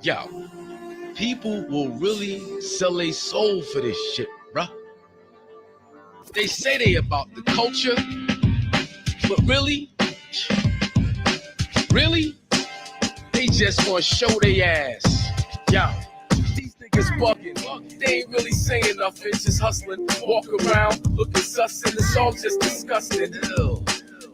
Yo, people will really sell their soul for this shit, bruh. They say they about the culture, but really, they just want to show their ass. Yo, these niggas bugging. They ain't really saying nothing, just hustling. Walk around, looking sus, and it's all just disgusting. Ew.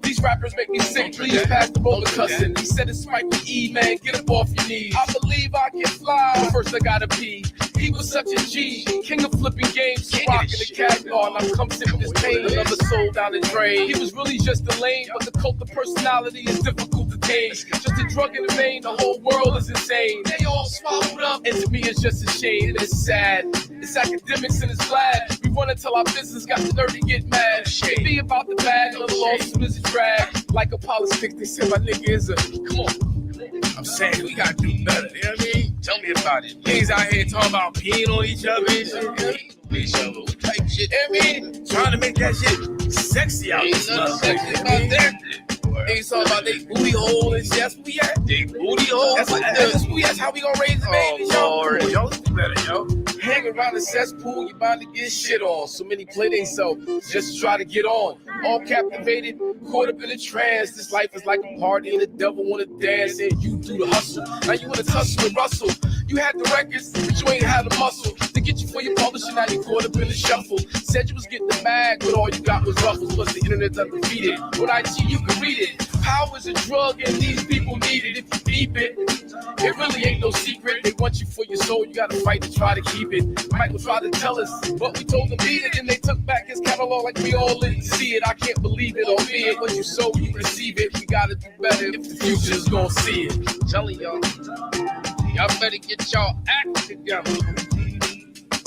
These rappers make me sick, please pass the roller cussing. He said it's Michael E, man, get up off your knees. I believe I can fly, but first I gotta pee. He was such a G, king of flipping games, rocking the cat on. I'm come sick with his pain, another soul down the drain. He was really just a lame, but the cult of personality is difficult to tame. Just a drug in the vein, the whole world is insane. They all swallowed up, and to me it's just a shame. It's sad, it's academics and it's glad. We run until our business got the nerve to get mad. It be about the bag, little lawsuit is a drag. Like a politics, they say my nigga is a, come on. I'm saying we gotta do better, you know what I mean? Tell me about it. Niggas out here talking about peeing on each other and shit. Each other, what type shit, you know what I mean? Trying to make that shit sexy out there. Ain't nothing sexy about that. Ain't talking about they booty hole and shit. That's where we at. They booty hole. That's how we gonna raise the baby, yo. Yo, do better, yo. Hang around the cesspool, you bound to get shit on. So many play themselves just to try to get on. All captivated, caught up in a trance. This life is like a party and the devil wanna dance. And you do the hustle. Now you wanna tussle with Russell. You had the records, but you ain't had the muscle to get you for your publishing. Now you caught up in the shuffle. Said you was getting the bag, but all you got was ruffles. Plus the internet's undefeated. With IG, you can read it. Power's a drug and these people need it. If you keep it, it really ain't no secret. They want you for your soul, you gotta fight to try to keep it. Michael tried to tell us, but we told him beat it. And they took back his catalog like we all didn't see it. I can't believe it or be it. What you sow, you receive it. We gotta do better if the future's gonna see it. I'm telling y'all better get y'all act together.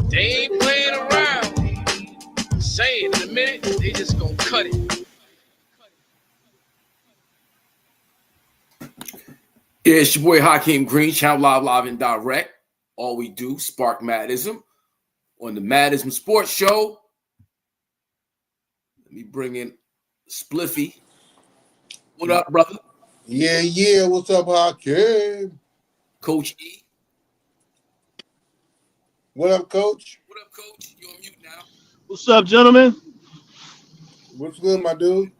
They ain't playing around. Say it in a minute, they just gonna cut it. Yeah, it's your boy Hakim Green, channel live and direct. All we do, spark Madism on the IZM Sports Show. Let me bring in Spliffy. What up, brother? Yeah. What's up, Hakim? Coach E. What up, Coach? What up, Coach? You on mute now. What's up, gentlemen? What's good, my dude?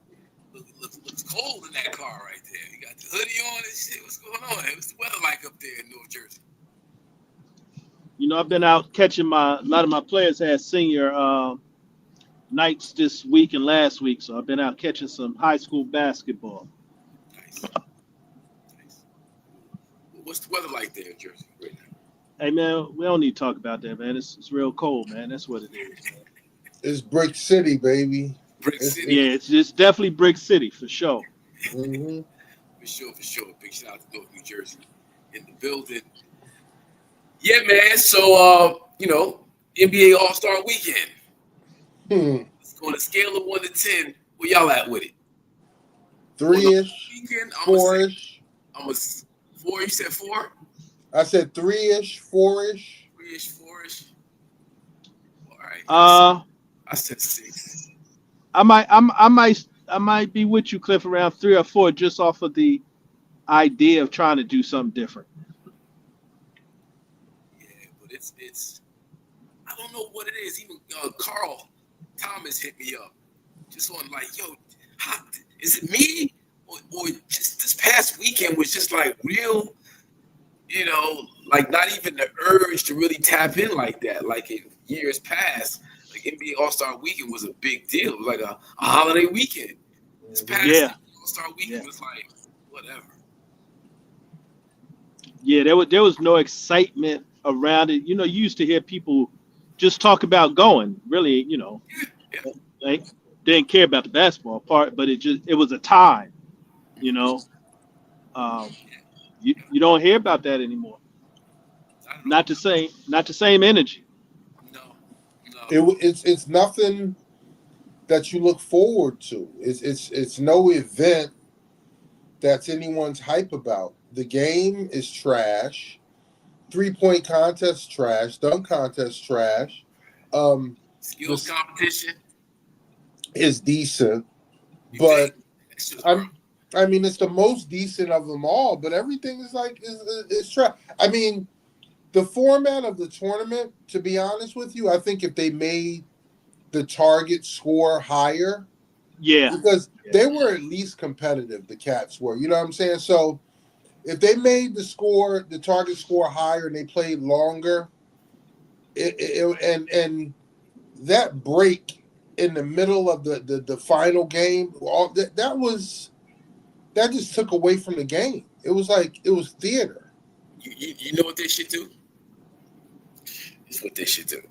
Looks cold in that car right there. You got the hoodie on and shit. What's going on? What's the weather like up there in New Jersey? You know, I've been out catching a lot of my players had senior nights this week and last week, so I've been out catching some high school basketball. Nice. What's the weather like there in Jersey right now? Hey, man, we don't need to talk about that, man. It's real cold, man. That's what it is, man. It's Brick City, baby. Brick City. Yeah, it's definitely Brick City, for sure. Mm-hmm. For sure. Big shout out to North New Jersey in the building. Yeah, man. So, NBA All-Star Weekend. Let's go on a scale of 1 to 10. Where y'all at with it? 3-ish, 4-ish. Almost 4. You said 4? I said 3-ish, 4-ish. 3-ish, 4-ish. All right. I said 6. I might be with you, Cliff, around 3 or 4, just off of the idea of trying to do something different. Yeah, but it's I don't know what it is. Even Carl Thomas hit me up just on like, yo, is it me or just this past weekend was just like real, like not even the urge to really tap in like that. Like in years past, like NBA All-Star Weekend was a big deal. It was like a holiday weekend. This past All-Star Weekend was like whatever. Yeah, there was no excitement around it. You used to hear people just talk about going. Really, they didn't care about the basketball part, but it was a time. You don't hear about that anymore. Not the same energy. No. It's nothing that you look forward to. It's no event that's anyone's hype about. The game is trash. 3-point contest trash. Dunk contest trash. Skills competition is decent, but I mean it's the most decent of them all. But everything is like is trash. I mean, The format of the tournament, to be honest with you, I think if they made the target score higher, Yeah. because they were at least competitive, the Cats were. You know what I'm saying? So if they made the target score higher, and they played longer, and that break in the middle of the final game, that just took away from the game. It was like it was theater. You know what they should do? It's what they should do.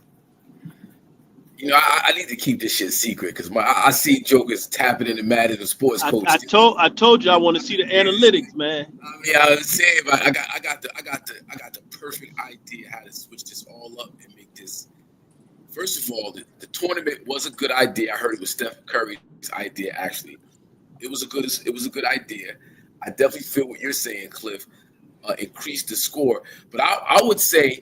You know, I need to keep this shit secret because I see jokers tapping into Madden and sports coach. I told you I want to see the analytics, man. I mean, I was saying, but I got the perfect idea how to switch this all up and make this. First of all, the tournament was a good idea. I heard it was Steph Curry's idea. Actually, it was a good idea. I definitely feel what you're saying, Cliff. Increase the score, but I would say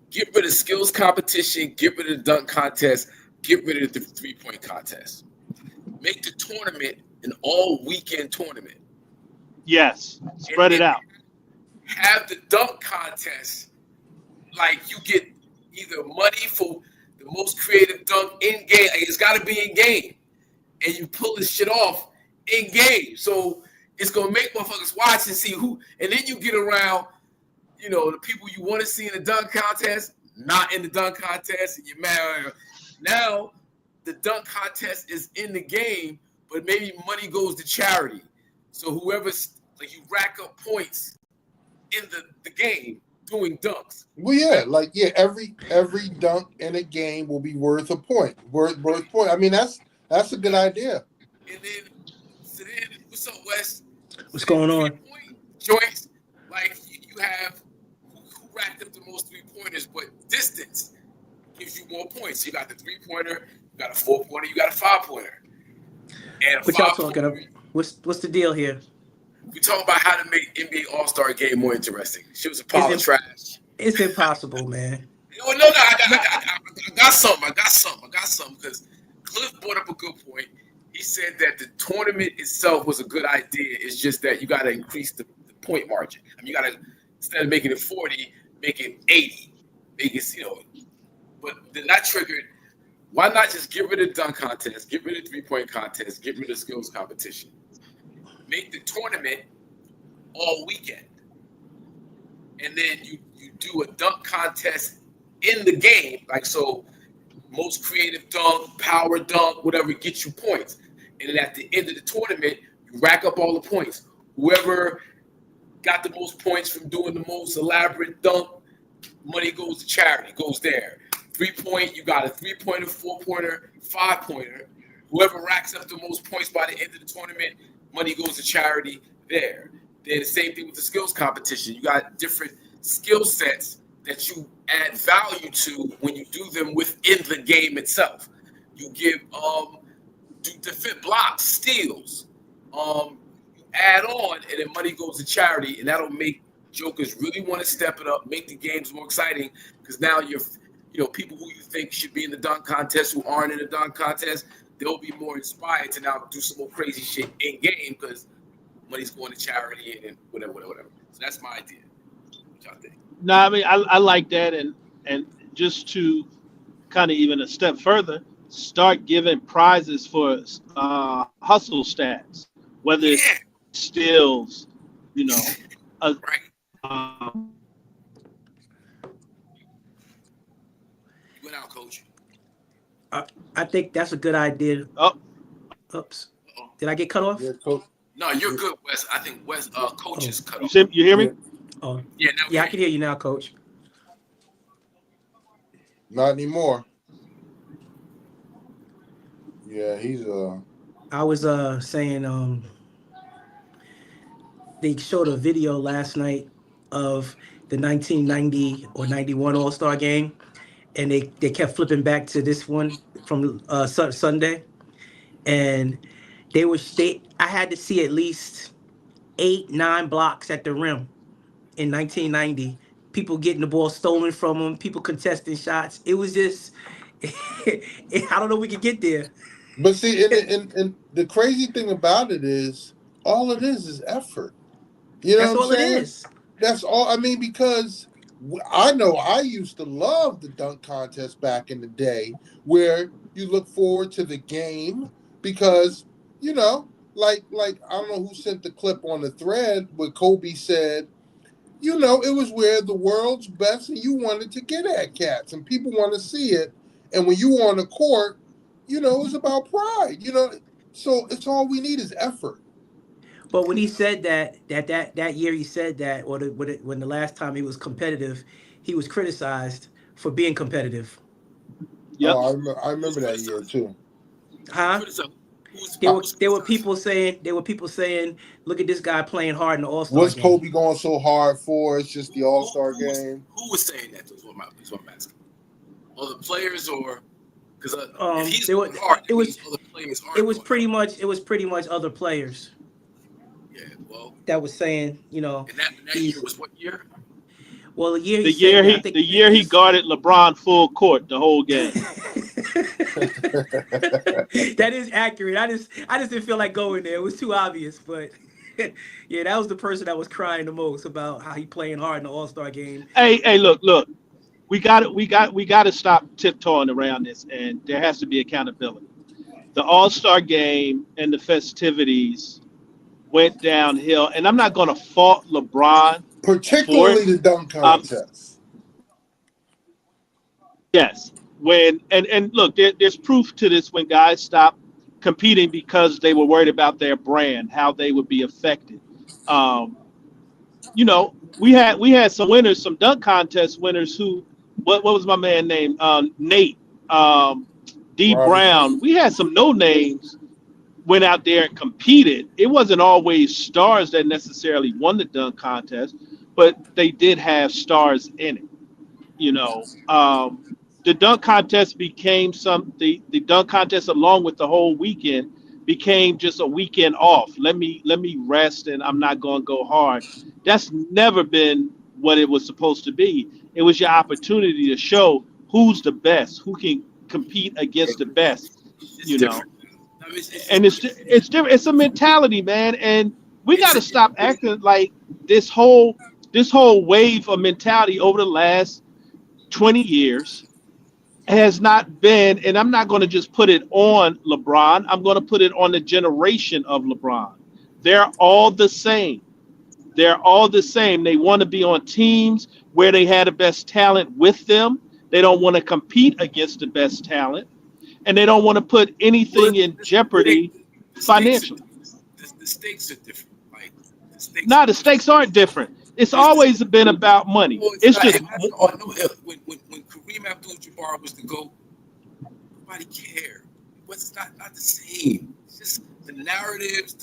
get rid of skills competition, get rid of the dunk contest, get rid of the 3-point contest. Make the tournament an all weekend tournament. Yes, spread it out. Have the dunk contest like you get either money for the most creative dunk in game. Like, it's got to be in game, and you pull this shit off in game. So it's gonna make motherfuckers watch and see who, and then you get around, you know, the people you want to see in the dunk contest, not in the dunk contest, and you're mad. Now the dunk contest is in the game, but maybe money goes to charity. So whoever's like, you rack up points in the game doing dunks. Well, every dunk in a game will be worth a point. Worth point. I mean, that's a good idea. And then what's up, Wes? What's going on? Joints, like you have who racked up the most 3-pointers, but distance gives you more points. You got the 3-pointer, you got a 4-pointer, you got a 5-pointer. And what y'all talking about? What's the deal here? We talking about how to make NBA All-Star game more interesting. Shit was a pile of trash. It's impossible, man. No, I got something because Cliff brought up a good point. He said that the tournament itself was a good idea. It's just that you got to increase the point margin. I mean, you got to, instead of making it 40, make it 80. Make it, you know. But then that triggered, why not just get rid of the dunk contest, get rid of the 3-point contest, get rid of skills competition. Make the tournament all weekend. And then you do a dunk contest in the game. Like, so most creative dunk, power dunk, whatever, gets you points. And then at the end of the tournament, you rack up all the points. Whoever got the most points from doing the most elaborate dunk, money goes to charity, goes there. 3-point, you got a 3-pointer, 4-pointer, 5-pointer. Whoever racks up the most points by the end of the tournament, money goes to charity there. Then the same thing with the skills competition. You got different skill sets that you add value to when you do them within the game itself. You give defend blocks, steals, you add on, and then money goes to charity, and that'll make jokers really want to step it up, make the games more exciting, because now people who you think should be in the dunk contest who aren't in the dunk contest, they'll be more inspired to now do some more crazy shit in game because money's going to charity and whatever. So that's my idea. What y'all think? No, I mean I like that, and just to kind of even a step further, start giving prizes for hustle stats, whether it's steals, Right. You went out, coach. I think that's a good idea. Oh, oops. Did I get cut off? Yeah, coach. No, you're good, Wes. I think Wes, coach is cut off. you hear me? Oh, Yeah, I can hear you now, coach. Not anymore. Yeah, he's I was saying they showed a video last night of the 1990 or 91 All-Star game, and they kept flipping back to this one from Sunday, and I had to see at least 8-9 blocks at the rim in 1990. People getting the ball stolen from them, people contesting shots. It was just I don't know if we could get there. But see, and the crazy thing about it is, all it is effort. You know That's what all I'm saying? it is. That's all. I mean, because I know I used to love the dunk contest back in the day, where you look forward to the game because, like I don't know who sent the clip on the thread where Kobe said, it was where the world's best and you wanted to get at cats and people want to see it. And when you were on the court, it's about pride, So it's all we need is effort. But when he said that year he said that, or when the last time he was competitive, he was criticized for being competitive. Yep. Oh, I remember that year too. Huh? There were people saying, look at this guy playing hard in the All-Star What's game. Kobe going so hard for? It's just the All-Star game. Who was saying that? Is what I'm asking. Other players, or because if he's It going hard, was other players aren't. it was pretty much other players. Yeah, well, that was saying, and that year was what year? Well, the year the year he guarded LeBron full court the whole game. That is accurate. I just didn't feel like going there. It was too obvious, but yeah, that was the person that was crying the most about how he playing hard in the All-Star game. Hey, look. We got to stop tiptoeing around this, and there has to be accountability. The All-Star game and the festivities went downhill, and I'm not going to fault LeBron, particularly the dunk contest. Yes, and look, there's proof to this when guys stop competing because they were worried about their brand, how they would be affected. We had some winners, some dunk contest winners who, what was my man name? Nate, D. Robert. Brown. We had some no names went out there and competed. It wasn't always stars that necessarily won the dunk contest, but they did have stars in it. The dunk contest became the dunk contest along with the whole weekend became just a weekend off. Let me rest and I'm not going to go hard. That's never been what it was supposed to be. It was your opportunity to show who's the best, who can compete against the best, And it's different. It's a mentality, man, and we got to stop acting like this whole wave of mentality over the last 20 years has not been, and I'm not going to just put it on LeBron. I'm going to put it on the generation of LeBron. They're all the same. They're all the same. They want to be on teams where they had the best talent with them. They don't want to compete against the best talent, and they don't want to put anything in jeopardy financially. The stakes are different. The stakes aren't different. It's always been about money. Well, it's just when Kareem Abdul-Jabbar was the GOAT, nobody cared. It's not the same. It's just the narratives,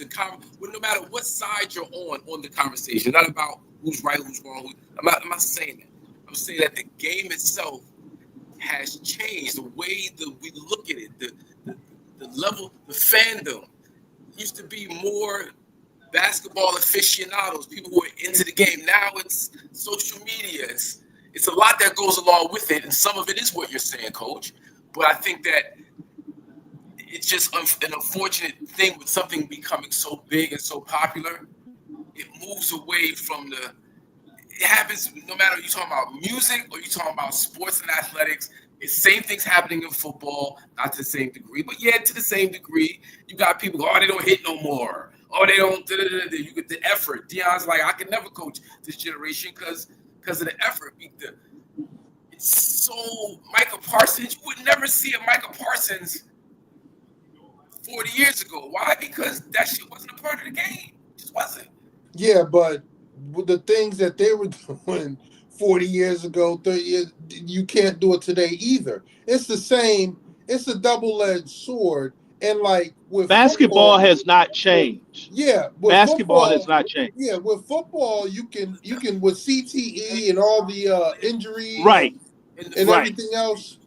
no matter what side you're on the conversation. Not about who's right, who's wrong. I'm not saying that. I'm saying that the game itself has changed. The way that we look at it, the level, the fandom used to be more basketball aficionados, people who are into the game. Now it's social media. It's a lot that goes along with it, and some of it is what you're saying, Coach. But I think that it's just an unfortunate thing with something becoming so big and so popular. It moves away from it happens no matter you're talking about music or you're talking about sports and athletics. It's same things happening in football, not to the same degree, but yeah, to the same degree. You got people go, they don't hit no more. They don't. You get the effort. Deion's like, I can never coach this generation because of the effort. It's so Michael Parsons. You would never see a Michael Parsons 40 years ago. Why? Because that shit wasn't a part of the game. It just wasn't. Yeah, but with the things that they were doing 40 years ago, 30 years, you can't do it today either. It's the same. It's a double-edged sword. And like with basketball football, has not changed. Yeah, basketball has not changed. Yeah, with football, you can with CTE and all the injuries, right, and everything else.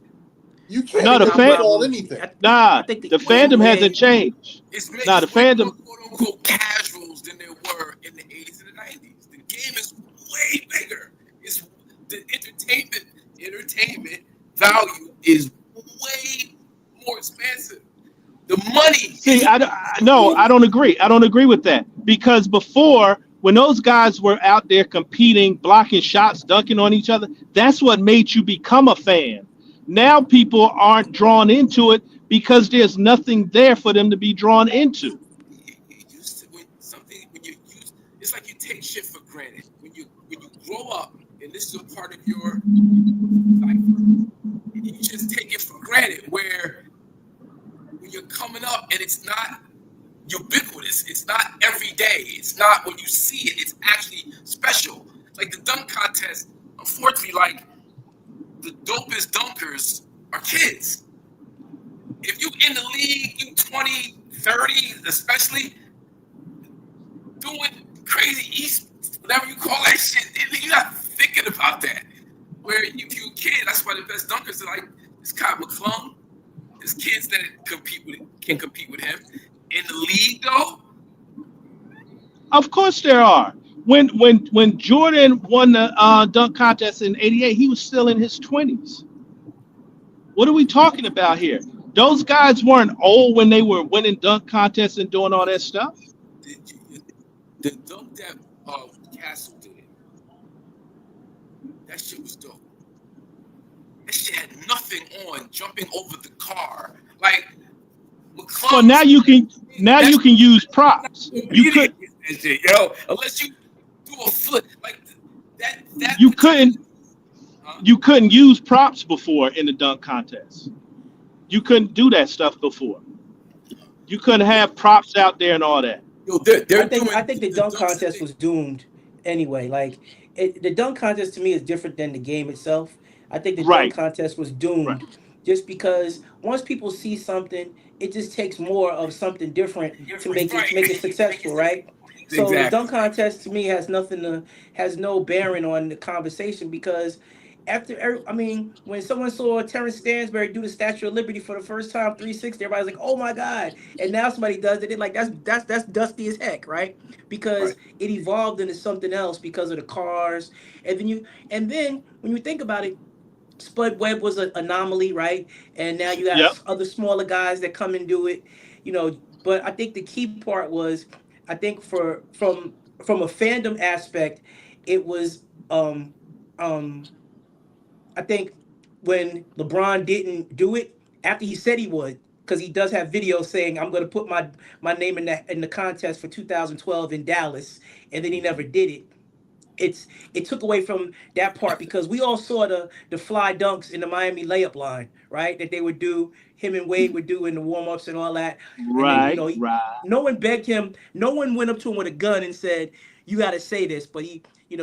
You can't football anything. The fandom hasn't changed. The fandom quote unquote casuals than there were in the 80s and the 90s. The game is way bigger. It's the entertainment value is way more expensive. The money. See, I don't agree. I don't agree with that because before When those guys were out there competing, blocking shots, dunking on each other, that's what made you become a fan. Now people aren't drawn into it because there's nothing there for them to be drawn into. You used to when you use it's like you take shit for granted. When you grow up and this is a part of your life, you just take it for granted. Where when you're coming up and it's not ubiquitous, it's not every day, it's not when you see it, it's actually special. Like the dunk contest, unfortunately, like the dopest dunkers are kids. If you in the league, you 20, 30, especially doing crazy East, whatever you call that shit, you're not thinking about that. Where if you're a kid, that's why the best dunkers are like this Kyle McClung. There's kids that can compete with him. In the league, though, Of course there are. When Jordan won the dunk contest in '88, he was still in his 20s. What are we talking about here? Those guys weren't old when they were winning dunk contests and doing all that stuff. the dunk that Castle did, that shit was dope. That shit had nothing on jumping over the car. Like McClung, So now you can use props. You could that shit, yo, unless you do a flip like that. you couldn't use props before in the dunk contest. You couldn't do that stuff before. You couldn't have props out there and all that. Yo, I think the dunk contest was doomed anyway. Like the dunk contest to me is different than the game itself. I think the Right. dunk contest was Right. doomed just because once people see something, it just takes more of something different to make it successful, right? So the Exactly. dunk contest to me has no bearing on the conversation because when someone saw Terrence Stansbury do the Statue of Liberty for the first time, 360, everybody's like, "Oh my God!" And now somebody does it, they're like, "That's dusty as heck," right? Because Right. it evolved into something else because of the cars, and then when you think about it, Spud Webb was an anomaly, right? And now you got Yep. other smaller guys that come and do it, you know. But I think the key part was, I think from a fandom aspect, it was I think when LeBron didn't do it after he said he would, because he does have videos saying I'm going to put my name in the contest for 2012 in Dallas, and then he never did it. It took away from that part because we all saw the fly dunks in the Miami layup line, right? That they would do, him and Wade would do in the warm ups and all that, and then Right. Right. no one begged him, no one went up to him with a gun and said you got to say this, but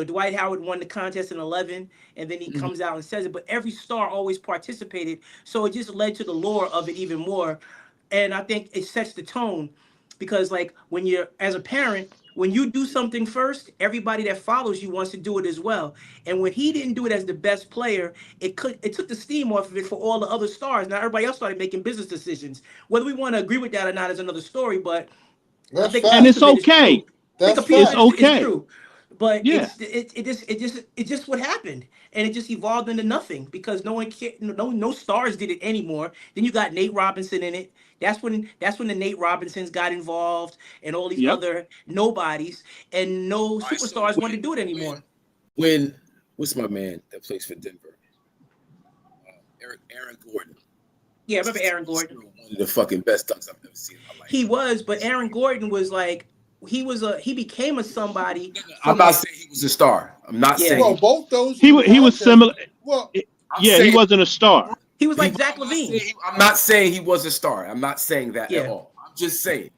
Dwight Howard won the contest in 11, and then he comes out and says it, but every star always participated, so it just led to the lore of it even more, and I think it sets the tone because like when you're as a parent, when you do something first, everybody that follows you wants to do it as well. And when he didn't do it as the best player, it took the steam off of it for all the other stars. Now everybody else started making business decisions. Whether we want to agree with that or not is another story. But I That's think fact. a And piece it's of it is okay. true. I think a That's piece It's fact. of it is okay. true. But Yeah. it's just what happened, and it just evolved into nothing because no one cared, no stars did it anymore. Then you got Nate Robinson in it. That's when the Nate Robinsons got involved and all these Yep. other nobodies, and no All right, so superstars wanted to do it anymore. when what's my man that plays for Denver? Aaron Gordon. Yeah, I remember Aaron Gordon. One of the fucking best dunks I've ever seen in my life. He was, but Aaron Gordon was like he became a somebody I'm from not a saying he was a star. I'm not Yeah. saying Well, both those. He was similar. Well, I'm Yeah, he saying- wasn't a star. he was like I'm Zach not Levine. I'm not saying he was a star. I'm not saying that Yeah. at all. I'm just saying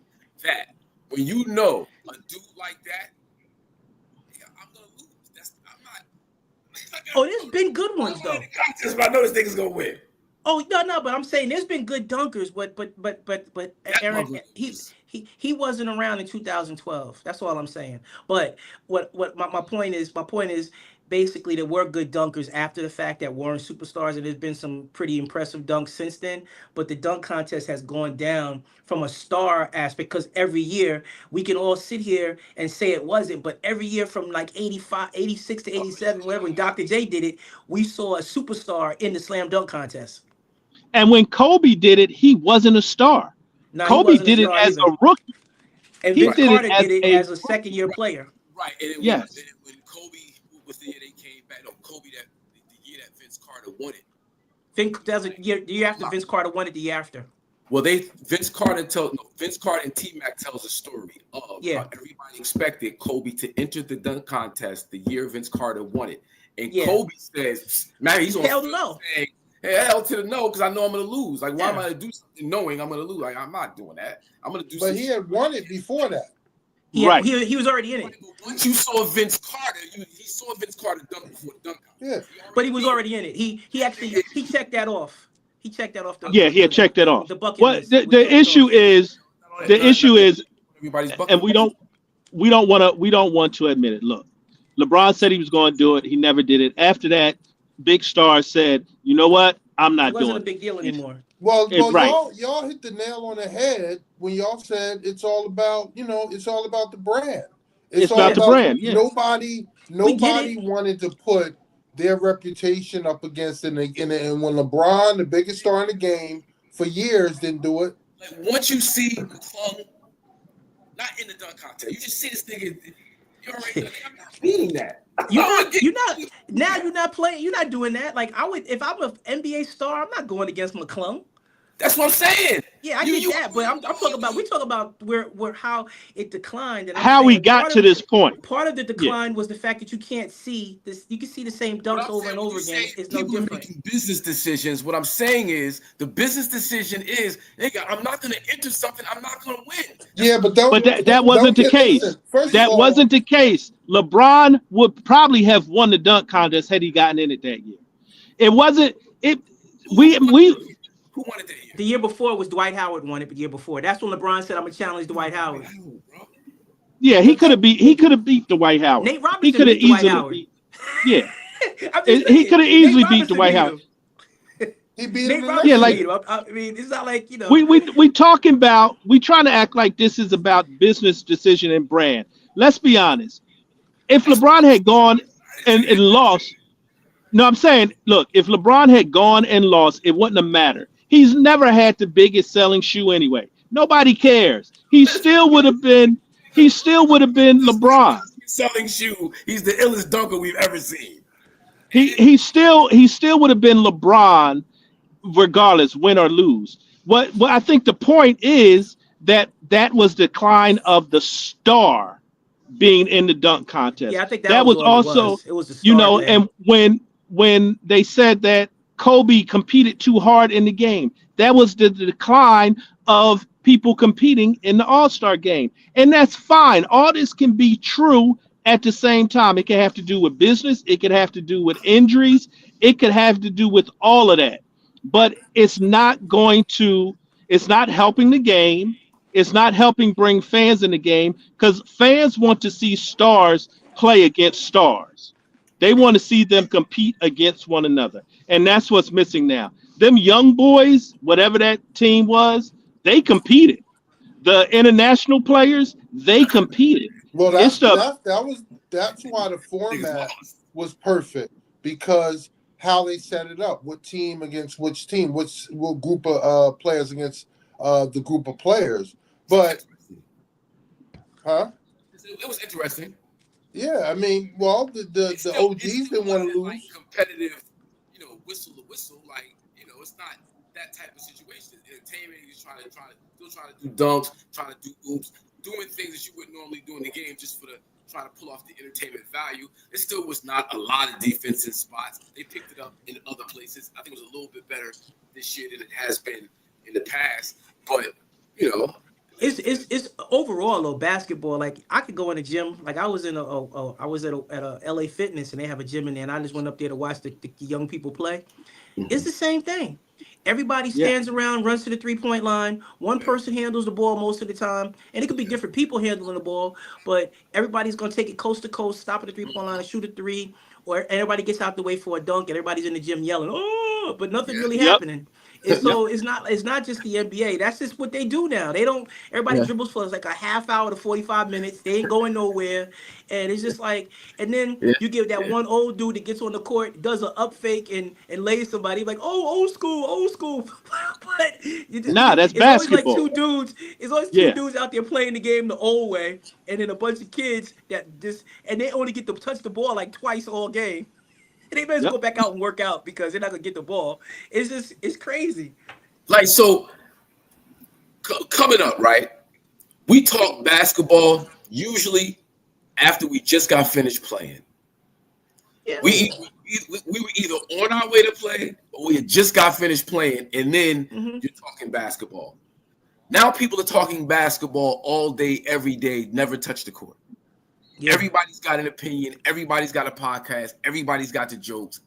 that when you know a dude like that, yeah, I'm gonna lose. I'm not. Oh, there's been good ones though. Contest, but I know this nigga's gonna win. Oh no, but I'm saying there's been good dunkers, but Aaron motherfucker he wasn't around in 2012. That's all I'm saying. But what my point is basically there were good dunkers after the fact that weren't superstars, and there's been some pretty impressive dunks since then. But the dunk contest has gone down from a star aspect because every year we can all sit here and say it wasn't, but every year from like 85, 86 to 87, whatever, when Dr. J did it, we saw a superstar in the slam dunk contest. And when Kobe did it, he wasn't a star. No, he Kobe wasn't a did it star as either. a rookie. And He Vince did it Carter as did it a as a second-year player. Right, and then Yes. when Kobe was the year they came back. No, Kobe that the year that Vince Carter won it. Think that was a year after Vince Carter won it. The year after. Well, Vince Carter and T Mac tells a story of Yeah. how everybody expected Kobe to enter the dunk contest the year Vince Carter won it, and Yeah. Kobe says, "Man, he's on Hell film no. saying, hey, hell to the no, because I know I'm gonna lose. Like, why Yeah. am I gonna do something knowing I'm gonna lose? Like, I'm not doing that. I'm gonna do." But he had won it before that. Right. He was already in it. But once you saw Vince Carter, he saw Vince Carter dunk before the dunk contest. Yeah. But he was already in it. He actually checked that off. He checked that off. Yeah, he had checked that off. The bucket What list. the issue is, Everybody's bucket and we don't want to admit it. Look, LeBron said he was going to do it. He never did it. After that, Big Star said, "You know what? I'm not It wasn't doing a big deal anymore. Well, right. y'all hit the nail on the head when y'all said it's all about the brand. It's all about the brand. Yeah. Nobody wanted to put their reputation up against it. And when LeBron, the biggest star in the game for years, didn't do it. Like, once you see McClung not in the dunk contest, you just see this nigga. You're already like, I'm not beating that. You're not playing. You're not doing that. Like, I would, if I'm an NBA star, I'm not going against McClung. That's what I'm saying. Yeah, I get that, but I'm talking about, we talk about where how it declined, and how we got to this point. Part of the decline was the fact that you can't see this. You can see the same dunks over and over again. It's no different. Making business decisions. What I'm saying is the business decision is, nigga, I'm not going to enter something I'm not going to win. Yeah, but that wasn't the case. That wasn't the case. LeBron would probably have won the dunk contest had he gotten in it that year. It wasn't. Who won it that year? The year before was Dwight Howard won it. The year before, that's when LeBron said, "I'm gonna challenge Dwight Howard." Yeah, he could have beat Dwight Howard. Nate Robinson he could have easily beat. Yeah, he could have easily beat Dwight Howard. He beat Nate him. Robinson. Yeah, like, I mean, it's not like, you know. We talking about, we trying to act like this is about business decision and brand. Let's be honest. If LeBron had gone and lost, no, I'm saying, look, if LeBron had gone and lost, it wouldn't have mattered. He's never had the biggest selling shoe anyway. Nobody cares. He still would have been LeBron. Selling shoe. He's the illest dunker we've ever seen. He still would have been LeBron regardless, win or lose. What I think the point is that was the decline of the star being in the dunk contest. Yeah, I think that was also it was the star thing. And when they said that Kobe competed too hard in the game, that was the decline of people competing in the All-Star game. And that's fine. All this can be true at the same time. It can have to do with business. It could have to do with injuries. It could have to do with all of that. But it's not helping the game. It's not helping bring fans in the game, because fans want to see stars play against stars. They want to see them compete against one another. And that's what's missing now. Them young boys, whatever that team was, they competed. The international players, they competed. Well, that's why the format was perfect, because how they set it up, what team against which team, what group of players against the group of players. But, it was interesting. Yeah, I mean, well, the OGs didn't want to lose. Like, competitive, whistle to whistle. Like, it's not that type of situation. Entertainment is trying to do dunks, trying to do oops, doing things that you wouldn't normally do in the game just trying to pull off the entertainment value. It still was not a lot of defensive spots. They picked it up in other places. I think it was a little bit better this year than it has been in the past. But It's overall though, basketball. Like, I could go in a gym. Like, I was at a LA Fitness, and they have a gym in there, and I just went up there to watch the young people play. Mm-hmm. It's the same thing. Everybody stands around, runs to the 3-point line. One person handles the ball most of the time, and it could be different people handling the ball, but everybody's gonna take it coast to coast, stop at the 3-point line, and shoot a three, or everybody gets out the way for a dunk, and everybody's in the gym yelling, "Oh!" But nothing really happening. And so it's not just the NBA. That's just what they do now. They don't. Everybody Yeah. dribbles for like a half hour to 45 minutes. They ain't going nowhere, and it's just like. And then Yeah. you get that one old dude that gets on the court, does an up fake, and lays somebody like, oh, old school, old school. But Nah, that's it's always like basketball. two dudes. It's always two Yeah. dudes out there playing the game the old way, and then a bunch of kids that just and they only get to touch the ball like twice all game. They better Yep. go back out and work out because they're not gonna get the ball. It's crazy. Like, so coming up, right? We talk basketball usually after we just got finished playing. Yeah. We were either on our way to play or we had just got finished playing, and then you're talking basketball. Now people are talking basketball all day, every day, never touch the court. Yeah. Everybody's got an opinion. Everybody's got a podcast. Everybody's got the jokes.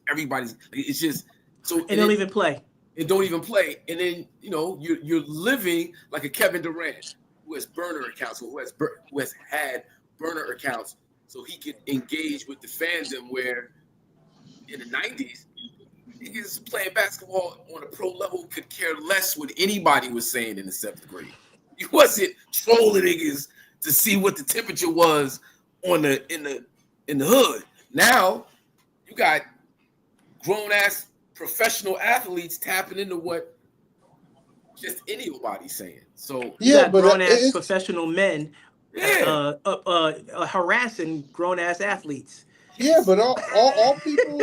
It's just so. And they don't even play. And don't even play. And then you're living like a Kevin Durant who has burner accounts, who has had burner accounts, so he could engage with the fandom. Where in the 90s, niggas playing basketball on a pro level could care less what anybody was saying in the 7th grade. You wasn't trolling niggas to see what the temperature was in the hood. Now you got grown ass professional athletes tapping into what just anybody's saying. So You got but grown ass professional men yeah, harassing grown ass athletes. yeah, but all people,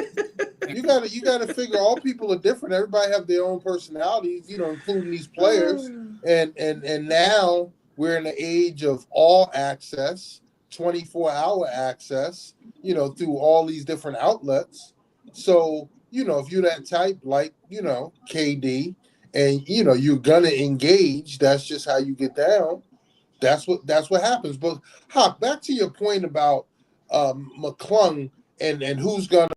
you gotta figure all people are different. Everybody have their own personalities, including these players. And now we're in the age of all access, 24-hour access, through all these different outlets. So, if you're that type like, KD, and you're gonna engage, that's just how you get down. That's what happens. But Hawk, back to your point about McClung and who's gonna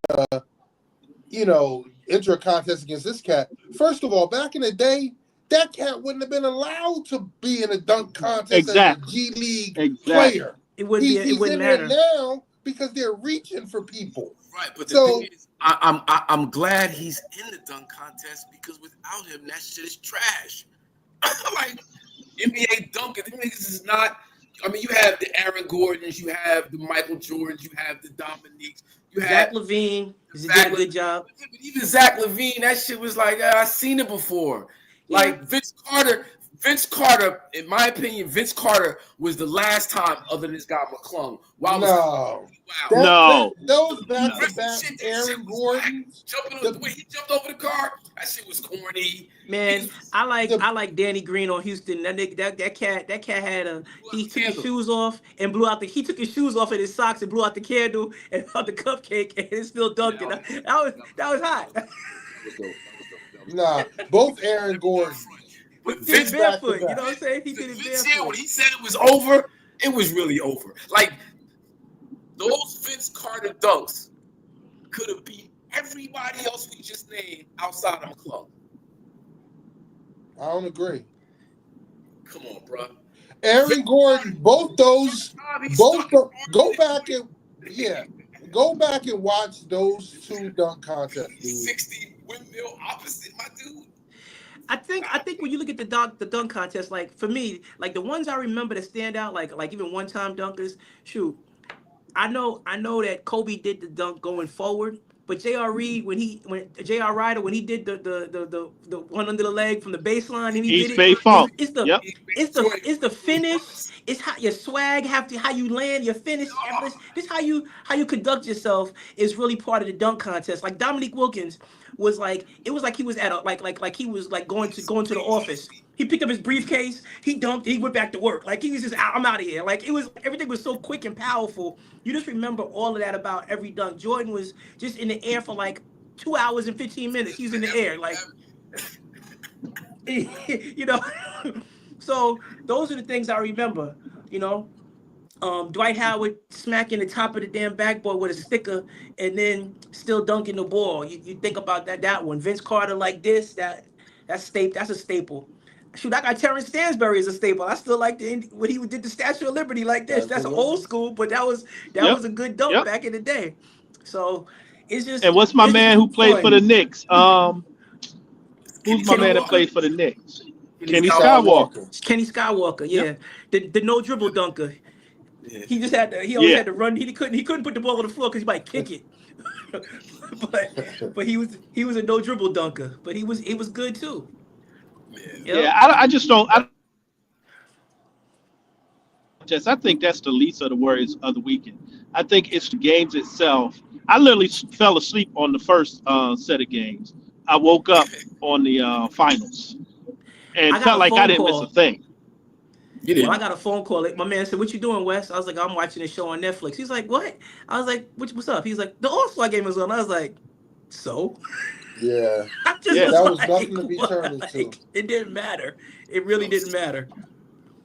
enter a contest against this cat. First of all, back in the day, that cat wouldn't have been allowed to be in a dunk contest as a G League player. It wouldn't He's in there matter now because they're reaching for people. right. But the thing is, I'm glad he's in the dunk contest because without him, that shit is trash. Like NBA dunking, them niggas is not. I mean, you have the Aaron Gordons, you have the Michael Jordans, you have the Dominiques, you have Zach LaVine did a good job. But even Zach LaVine, that shit was like I've seen it before. Like Vince Carter, in my opinion, Vince Carter was the last time other than this guy McClung. Those back-to-back Aaron Gordons. The way he jumped over the car, that shit was corny. Man, I like Danny Green on Houston. That nigga, that cat had he took his shoes off and blew out he took his shoes off and his socks and blew out the candle and out the cupcake and it's still dunking. That was hot. Nah, both Aaron Gordons. But Vince barefoot, you know what I'm saying? He did it barefoot. When he said it was over, it was really over. Like those Vince Carter dunks could have beat everybody else we just named outside of McClung. I don't agree. Come on, bro. Aaron Gordon, go back and watch those two dunk contests. Dude. 60 windmill opposite, my dude. I think when you look at the dunk contest, like for me, like the ones I remember that stand out, like even one-time dunkers. Shoot, I know that Kobe did the dunk going forward, but J.R. Ryder when he did the one under the leg from the baseline and he did it. It's the finish. It's how your swag how you land your finish. This how you conduct yourself is really part of the dunk contest. Like Dominique Wilkins was like he was at like he was like going to the office. He picked up his briefcase, he dunked, he went back to work. Like he was just I'm out of here. Like everything was so quick and powerful. You just remember all of that about every dunk. Jordan was just in the air for like 2 hours and 15 minutes. He was in the air like So those are the things I remember, Dwight Howard smacking the top of the damn backboard with a sticker and then still dunking the ball. You think about that one. Vince Carter like this, that's a staple. Shoot, I got Terrence Stansbury as a staple. I still like when he did the Statue of Liberty like this. That's old school, but that was a good dunk back in the day. So it's just. And what's my man who played for the Knicks? Who's my Kenny man that Walker. played for the Knicks? Kenny Skywalker. Skywalker. Kenny Skywalker, yeah, the no dribble dunker. Yeah. He just had to. He always Yeah. had to run. He couldn't put the ball on the floor because he might kick it. but he was a no dribble dunker. But he was good too. Yeah. Yeah. Yep. I just don't. I think that's the least of the worries of the weekend. I think it's the games itself. I literally fell asleep on the first set of games. I woke up on the finals and I got felt a like I phone didn't miss a call. thing. You Well, I didn't. got a phone call. My man said, "What you doing, Wes?" I was like, "I'm watching this show on Netflix." He's like, "What?" I was like, "What's up?" He's like, "The All Star game is on." I was like, "So?" Yeah, I just Yeah. was that was like, nothing to be "What?" turned into. It didn't matter. It really So, didn't matter.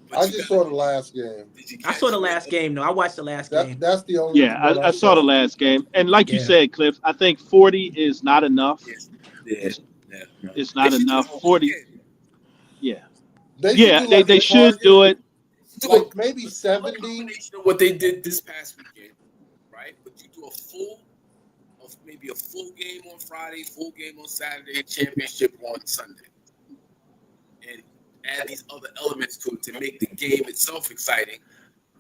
but I you just got. saw the last game. Did you I saw catch the what? last game though. I watched the last That game. that's the only Yeah, one I I saw the saw. last game, and like you Yeah. said, Cliff, I think 40 is not enough. Yes. Yeah. It's, Yeah. No. it's They not should do the enough. whole 40, weekend. yeah, They should yeah, do like they a should target, do it. Do like a maybe do a 70. combination of what they did this past weekend, right? But you do a full, of maybe a full game on Friday, full game on Saturday, championship on Sunday, and add these other elements to it to make the game itself exciting.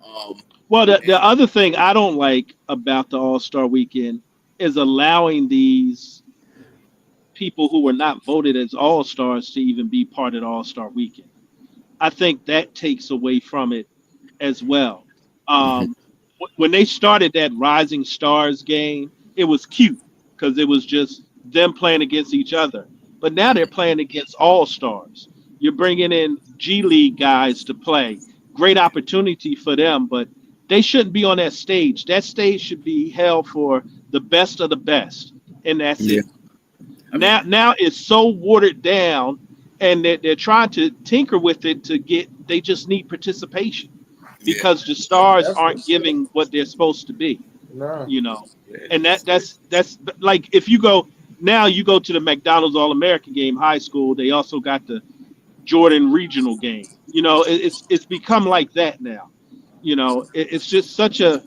Um, Well, the and other thing I don't like about the All Star Weekend is allowing these people who were not voted as All Stars to even be part of the All Star Weekend. I think that takes away from it as well. Mhm. When they started that Rising Stars game, it was cute because it was just them playing against each other. But now they're playing against All Stars. You're bringing in G League guys to play. Great opportunity for them, but they shouldn't be on that stage. That stage should be held for the best of the best, and that's Yeah, it. I mean, Now it's so watered down, and they're trying to tinker with it to get. They just need participation yeah, because the stars That's aren't giving what they're supposed to be. nah. You know, yeah, and that's like if you go now, you go to the McDonald's All American game, high school. They also got the Jordan Regional game. You know, it's become like that now. You know, it's just such a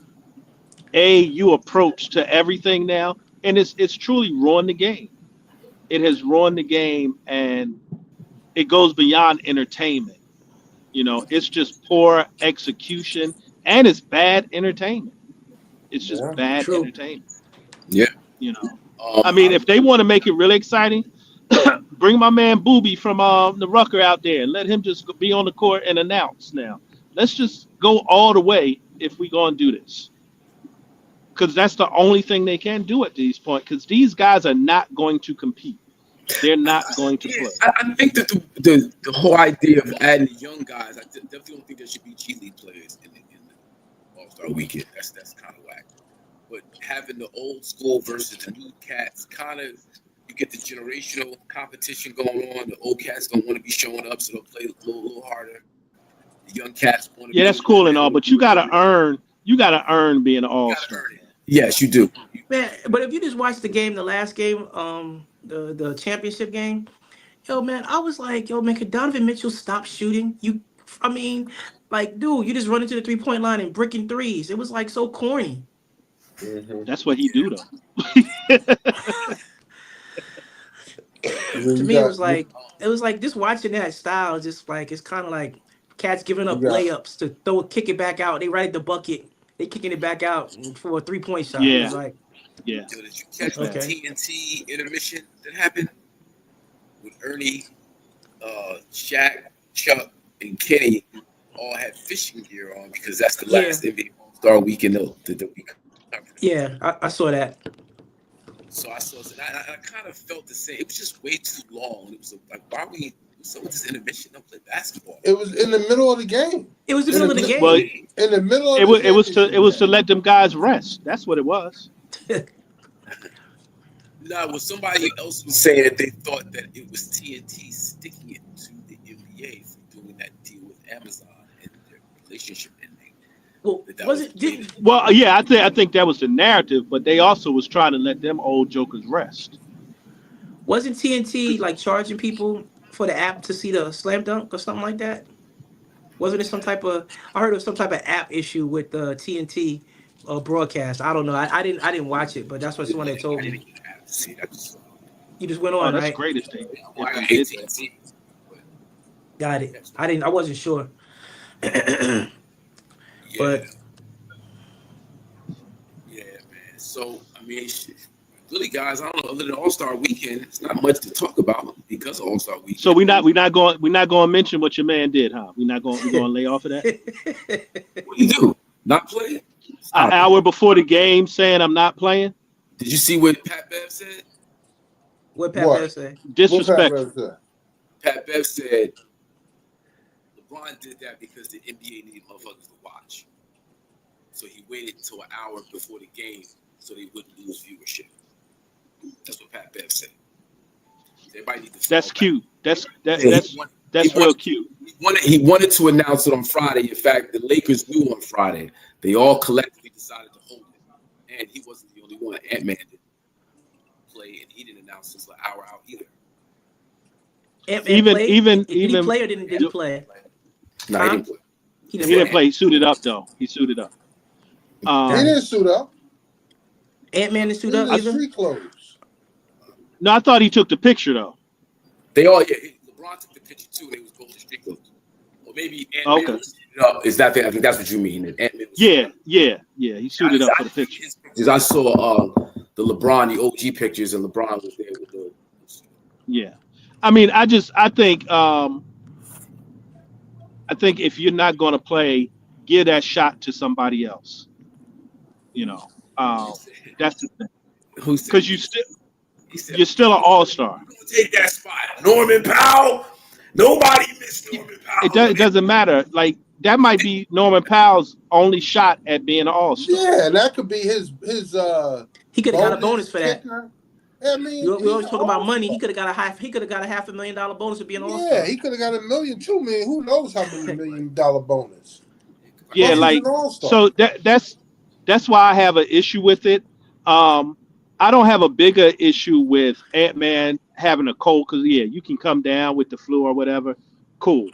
AAU approach to everything now, and it's truly ruined the game. It has ruined the game, and it goes beyond entertainment. You know, it's just poor execution, and it's bad entertainment. It's just Yeah. bad True. entertainment. yeah. You know, I mean, I, if they want to make it really exciting, bring my man Booby from the Rucker out there and let him just be on the court and announce. Now, let's just go all the way if we gonna do this, because that's the only thing they can do at this point. Because these guys are not going to compete. They're not going to yeah, play. I think that the whole idea of adding the young guys, I definitely don't think there should be G League players in the All Star Weekend. That's kind of whack. But having the old school versus the new cats, kind of you get the generational competition going on. The old cats don't want to be showing up, so they'll play a little harder. The young cats want to Yeah, be that's able to cool come and in all, and but do you it. gotta earn. You gotta earn being an You all gotta star. earn it. Yes, you do. Man, but if you just watch the game, the last game, the championship game, yo, man, I was like, yo, man, could Donovan Mitchell stop shooting? I mean, like, dude, you just run into the 3 point line and bricking threes. It was like so corny. Hmm. That's what he do though. And then To you me, got you, it was like just watching that style, just like it's kind of like cats giving you up got layups to kick it back out. They right at the bucket, they kicking it back out for a 3 point shot. It's Yeah, like, yeah, Yo, did you that's catch the bad. okay, TNT intermission that happened with Ernie, Shaq, Chuck, and Kenny all had fishing gear on because that's the yeah, last NBA All Star weekend that we covered. yeah, I saw that. So I saw, and I kind of felt the same. It was just way too long. It was like, why are we? What's up with this intermission? Don't play basketball. it was in the middle of the game. It was the In middle the of the mi- Well, game. in the middle of it the was championship it was to game. let them guys rest. That's what it was. No, well, somebody else was saying that they thought that it was TNT sticking it to the NBA for doing that deal with Amazon and their relationship ending. Well, That was was it? the latest. Well, yeah, I think that was the narrative, but they also was trying to let them old jokers rest. Wasn't TNT like charging people for the app to see the slam dunk or something like that? Wasn't it some type of? I heard of some type of app issue with the TNT broadcast. I don't know. I didn't watch it, but that's what someone had I told didn't me. even have to see that. You just went Oh, on, that's right? great if they Well, I got did 18 that. teams. Got it. I wasn't sure. Yeah, But yeah, man. So I mean, really, guys, I don't know. Other than All-Star Weekend, it's not much to talk about because of All-Star So Weekend. we're not going to mention what your man did, huh? We're going to lay off of that. What do you do? Not play? An Stop it. hour before the game, saying I'm not playing. Did you see what Pat Bev said? what Pat What? Bev say? What Pat Disrespectful. Bev said? Pat Bev said LeBron did that because the NBA needed motherfuckers to watch. So he waited until an hour before the game so they wouldn't lose viewership. That's what Pat Bev said. Everybody needs to fall That's back. cute. That's He real cute. He wanted to announce it on Friday. In fact, the Lakers knew on Friday. They all collectively decided to hold it. And he wasn't the only one. Ant-Man didn't play, and he didn't announce until an hour out either. Ant-Man played? Did he Even play or didn't he play? No, Huh? he didn't play. He he didn't play. He suited up though. He suited up. He didn't suit up. Ant-Man didn't suit He up was in either? street clothes. No, I thought he took the picture though. They all, LeBron took the picture too, and they was both in street clothes. Or maybe Ant-Man Okay. was suited up. Is that thing? I think that's what you mean. That Ant-Man was Yeah. He suited up for the picture. His pictures, I saw the LeBron, the OG pictures, and LeBron was there with the. Yeah. I mean, I think if you're not going to play, give that shot to somebody else. You know, that's the thing. Who said? Because He said, you're still an all-star. take that spot. Norman Powell. Nobody missed Norman Powell. It doesn't matter. Like that might be Norman Powell's only shot at being an all-star. Yeah, and that could be his He could have got a bonus for that. kicker. I mean, We always talk about money. He He could have got a $500,000 bonus for being an all-star. Yeah, he could have got $1 million, $2 million. Who knows how many $1 million bonus? Yeah, Plus, he's like an all-star. so that's why I have an issue with it. I don't have a bigger issue with Ant-Man having a cold because you can come down with the flu or whatever. Cool,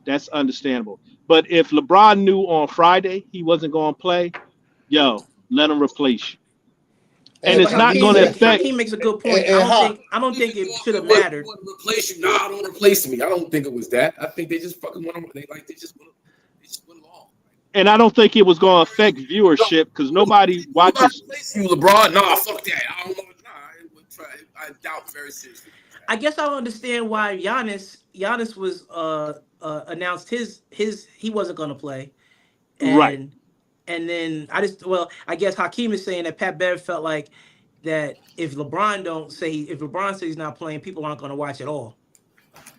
that's understandable. But if LeBron knew on Friday he wasn't going to play, let him replace you. And it's not going to affect. Hakim makes a good point. I don't think it should have They mattered. want to replace you. Nah, don't replace me. I don't think it was that. I think they just fucking want to. They just went along. And I don't think it was going to affect viewership because nobody watches. Replace you, LeBron. Nah, fuck that. I don't know. Nah, I doubt very seriously. I guess I don't understand why Giannis was announced he wasn't going to play, and, Right. And then I guess Hakim is saying that Pat Bev felt like that if LeBron says he's not playing, people aren't going to watch at all.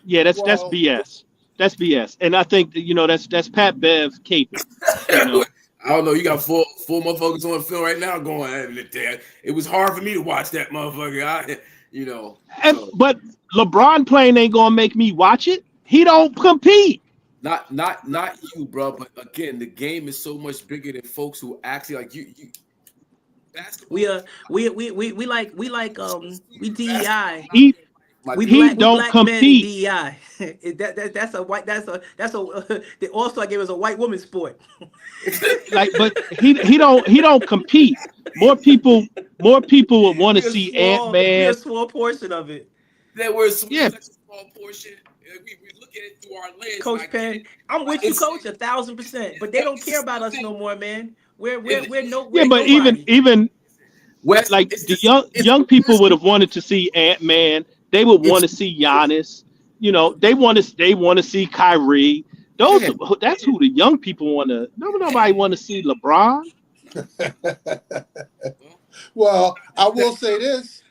Yeah, that's BS. That's BS. And I think that's Pat Bev caping. I don't know. You got four motherfuckers on film right now going. It was hard for me to watch that motherfucker. But LeBron playing ain't gonna make me watch it. He don't compete. Not you, bro. But again, the game is so much bigger than folks who actually like you. Basketball. We DEI. He don't compete. DEI. That's a the All-Star game is a white woman's sport. But he don't compete. More people would want to see Ant-Man. A small portion of it. There was such a small portion. We look at it through our lens. Coach Penn, I'm with you, Coach, 1,000%. But they don't care about us no more, man. We're even West, like the young people would have wanted to see Ant-Man. They would want to see Giannis. They want to see Kyrie. That's who the young people want to. Nobody want to see LeBron. Well, I will say this.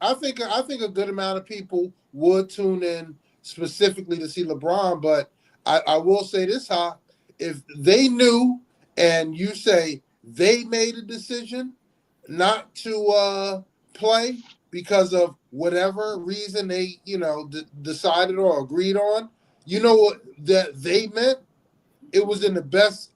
I think a good amount of people would tune in specifically to see LeBron, but I will say this, if they knew and you say they made a decision not to play because of whatever reason they decided or agreed on, you know what that they meant? It was in the best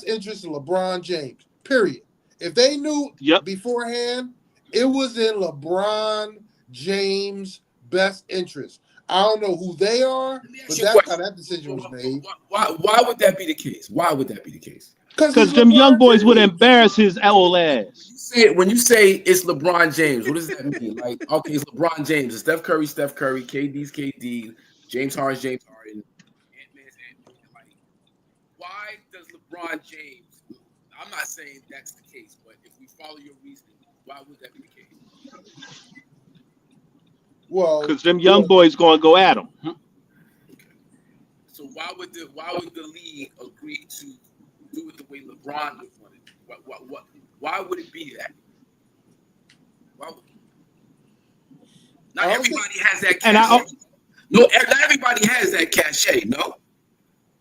interest of LeBron James, period. If they knew beforehand, it was in LeBron James' best interest. I don't know who they are, but that's how that decision was made. Why would that be the case? Why would that be the case? Because them young boys would embarrass his old ass. When you say it's LeBron James, what does that mean? Like, okay, it's LeBron James, it's Steph Curry, KD's KD, James Harden, Ant-Man's Ant-Man. Like, why does LeBron James? I'm not saying that's the case, but if we follow your reasoning, why would that be the case? Well, because them young boys gonna go at him. Okay. So why would the league agree to do it the way LeBron would want it? Why would it be that? Not everybody has that cachet. No, not everybody has that cachet. No.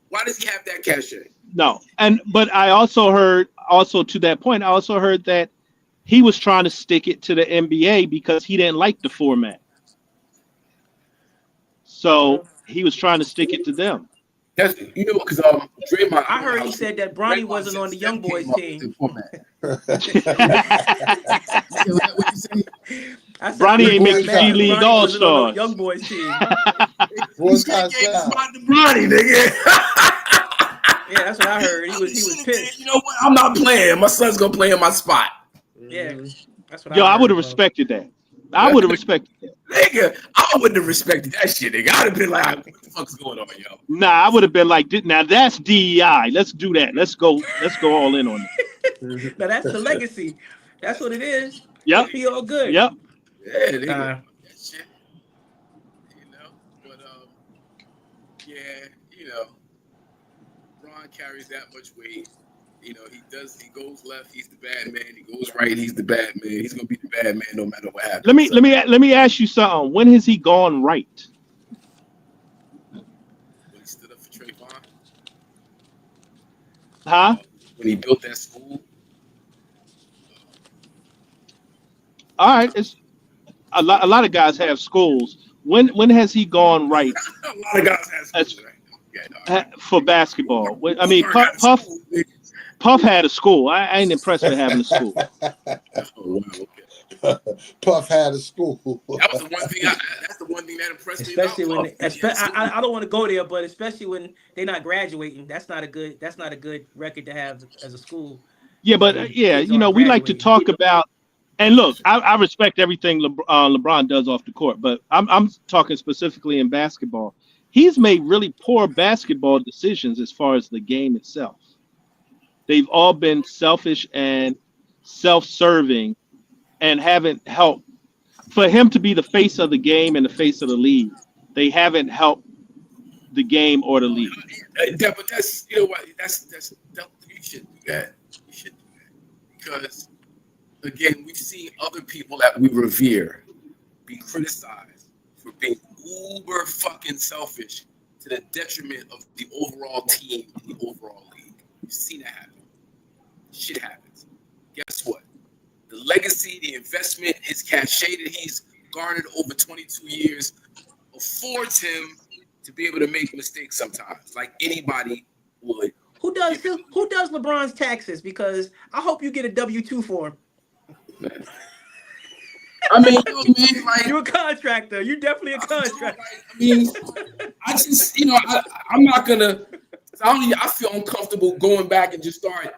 Why does he have that cachet? No, but I also heard to that point. I also heard that he was trying to stick it to the NBA because he didn't like the format. So he was trying to stick it to them. That's because Draymond. I heard he said that Bronny wasn't on the young boys team. Bronny ain't making G League All Stars. Young boys team. Bronny, nigga. Yeah, that's what I heard. He was pissed. You know what? I'm not playing. My son's gonna play in my spot. Yeah, that's what. I would have respected that. I would have respected that. Nigga, I wouldn't have respected that shit, nigga. I'd have been like, what the fuck's going on, yo? Nah, I would have been like, now that's DEI. Let's do that. Let's go all in on it. Now that's the legacy. That's what it is. Yep. Feel all good. Yep. Yeah, nigga. That shit. But Ron carries that much weight. He goes left, he's the bad man. He goes right, he's the bad man. He's gonna be the bad man no matter what happens. Let me ask you something. When has he gone right? When he stood up for Trayvon. Huh? When he built that school. All right. It's a lot of guys have schools. When has he gone right? A lot of guys have schools. For basketball. I mean, Puff had a school. I ain't impressed with having a school. Puff had a school. That was the one thing. That's the one thing that impressed me. Especially when I don't want to go there, but especially when they're not graduating, that's not a good record to have as a school. Yeah, but we like to talk about. And look, I respect everything LeBron does off the court, but I'm talking specifically in basketball. He's made really poor basketball decisions as far as the game itself. They've all been selfish and self-serving and haven't helped. For him to be the face of the game and the face of the league, they haven't helped the game or the league. But that's, you should do that. You should do that. Because, again, we've seen other people that we revere be criticized for being uber fucking selfish to the detriment of the overall team and the overall league. We've seen that happen. Shit happens. Guess what? The legacy, the investment, his cachet that he's garnered over 22 years affords him to be able to make mistakes sometimes, like anybody would. Who does LeBron's taxes? Because I hope you get a W-2 for him. I mean, like, you're a contractor. You're definitely a contractor. I just, I'm not gonna. I feel uncomfortable going back and just start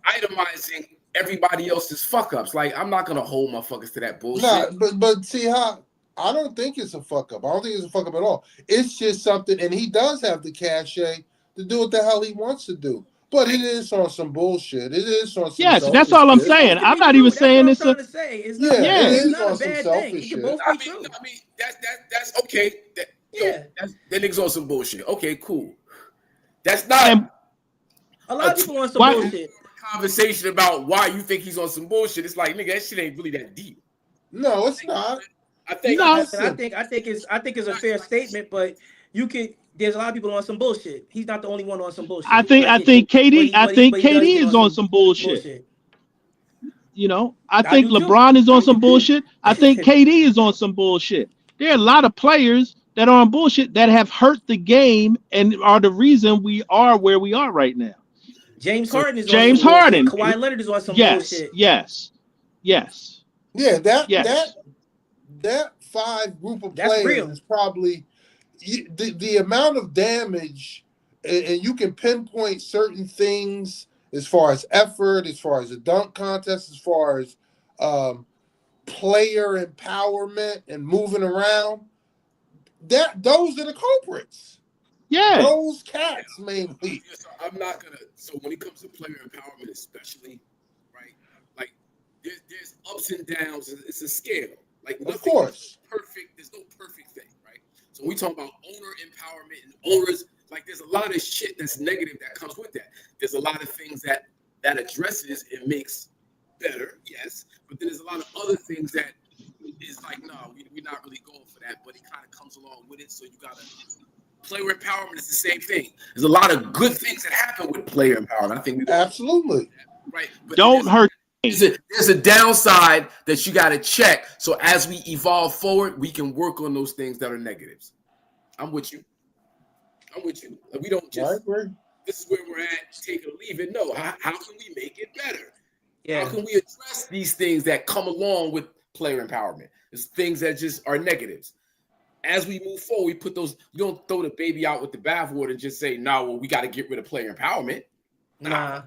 itemizing everybody else's fuck ups. Like, I'm not gonna hold motherfuckers to that bullshit. Nah, but see how I don't think it's a fuck up. I don't think it's a fuck up at all. It's just something, and he does have the cachet to do what the hell he wants to do. But it is on some bullshit. It is on some. Yes, that's all I'm saying. I'm not even saying it's a. It is on some selfish shit. I mean, that's okay. That nigga's on some bullshit. Okay, cool. That's not. A lot of people on some bullshit. Conversation about why you think he's on some bullshit. It's like, nigga, that shit ain't really that deep. No, it's not. I think it's a fair statement, but there's a lot of people on some bullshit. He's not the only one on some bullshit. I think KD is on some bullshit. I think LeBron is on some bullshit. I think KD is on some bullshit. There are a lot of players that are on bullshit that have hurt the game and are the reason we are where we are right now. James Harden is James Harden. Kawhi Leonard is on some bullshit. Yes. Yeah, that 5 group of That's players real. is probably the amount of damage, and you can pinpoint certain things as far as effort, as far as a dunk contest, as far as player empowerment and moving around. Those are the culprits. Yeah. Those cats mainly. So I'm not gonna. So when it comes to player empowerment, especially, right? Like there's ups and downs. It's a scale. Like Of course. perfect. There's no perfect thing, right? So when we talk about owner empowerment and owners, like there's a lot of shit that's negative that comes with that. There's a lot of things that addresses and makes better, yes, but then there's a lot of other things that is like, no, we're not really going for that, but it kind of comes along with it. So you gotta player empowerment is the same thing. There's a lot of good things that happen with player empowerment. I think we absolutely right. But Don't hurt. There's a downside that you got to check. So as we evolve forward, we can work on those things that are negatives. I'm with you. Like we don't just. This is where we're at. Take it or leave it. No. How can we make it better? Yeah. How can we address these things that come along with player empowerment? It's things that just are negatives. As we move forward, we put those. You don't throw the baby out with the bathwater and just say, "No, well, we got to get rid of player empowerment." Nah.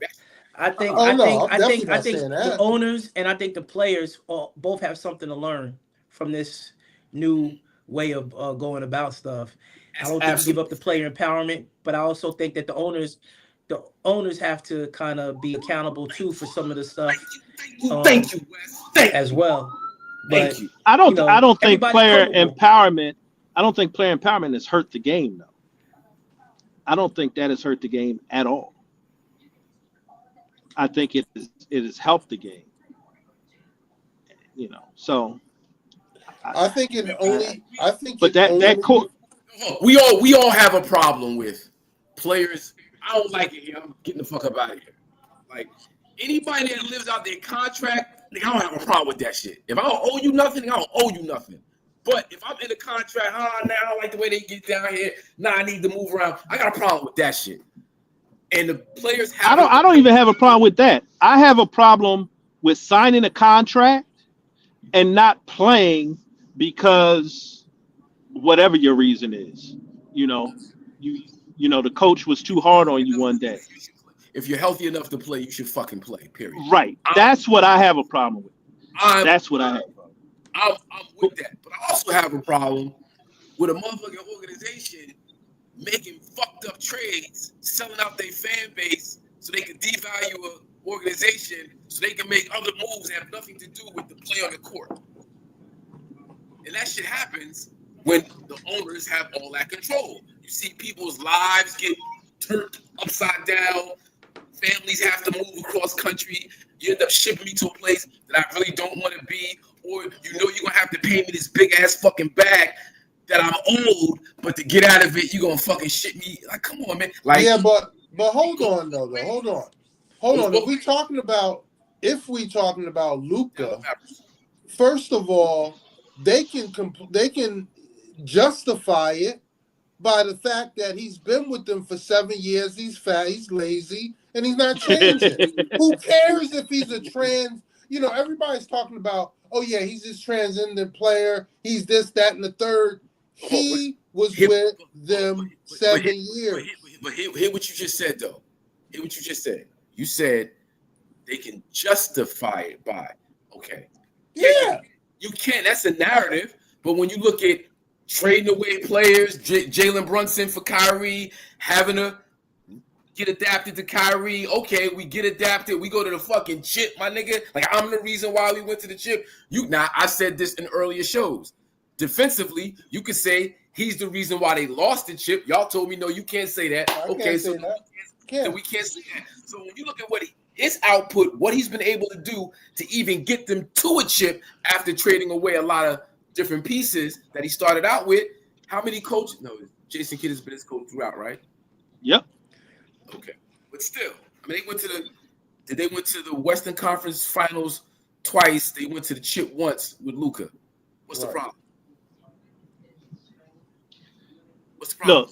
I think the owners and I think the players both have something to learn from this new way of going about stuff. I don't think you give up the player empowerment, but I also think that the owners have to kind of be accountable too for some of the stuff. Thank you, Wes. As well. But I don't think player empowerment. I don't think player empowerment has hurt the game though. I don't think that has hurt the game at all. I think it has helped the game. So I think it only. I think, but that core. We all have a problem with players. I don't like it here. I'm getting the fuck up out of here. Like anybody that lives out their contract, I don't have a problem with that shit. If I don't owe you nothing, I don't owe you nothing. But if I'm in a contract, now I don't like the way they get down here. Now I need to move around. I got a problem with that shit. And the players have. I don't even have a problem with that. I have a problem with signing a contract and not playing because whatever your reason is. The coach was too hard on you one day. If you're healthy enough to play, you should fucking play. Period. Right. That's what I have a problem with. That's what I have. I'm with that, but I also have a problem with a motherfucking organization making fucked up trades, selling out their fan base so they can devalue an organization, so they can make other moves that have nothing to do with the play on the court. And that shit happens when the owners have all that control. You see people's lives get turned upside down. Families have to move across country. You end up shipping me to a place that I really don't want to be, or you're going to have to pay me this big ass fucking bag that I'm owed, but to get out of it, you're going to fucking ship me. Like, come on, man. Like, yeah, but hold on, though. Hold on. If we talking about Luka, first of all, they can justify it by the fact that he's been with them for 7 years. He's fat, he's lazy, and he's not changing. Who cares if he's a trans? Everybody's talking about, oh yeah, he's this transcendent player. He's this, that, and the third. He was with them 7 years. But hear what you just said, though. Hear what you just said. You said they can justify it by, okay. Yeah. You can. That's a narrative. But when you look at trading away players, Jalen Brunson for Kyrie, having to get adapted to Kyrie. Okay, we get adapted. We go to the fucking chip, my nigga. Like, I'm the reason why we went to the chip. I said this in earlier shows. Defensively, you could say he's the reason why they lost the chip. Y'all told me, no, you can't say that. So we can't say that. So when you look at his output, what he's been able to do to even get them to a chip after trading away a lot of different pieces that he started out with. How many coaches? No, Jason Kidd has been his coach throughout, right? Yep. Okay, but still, they went to the Western Conference Finals twice. They went to the chip once with Luka. What's the problem? Look,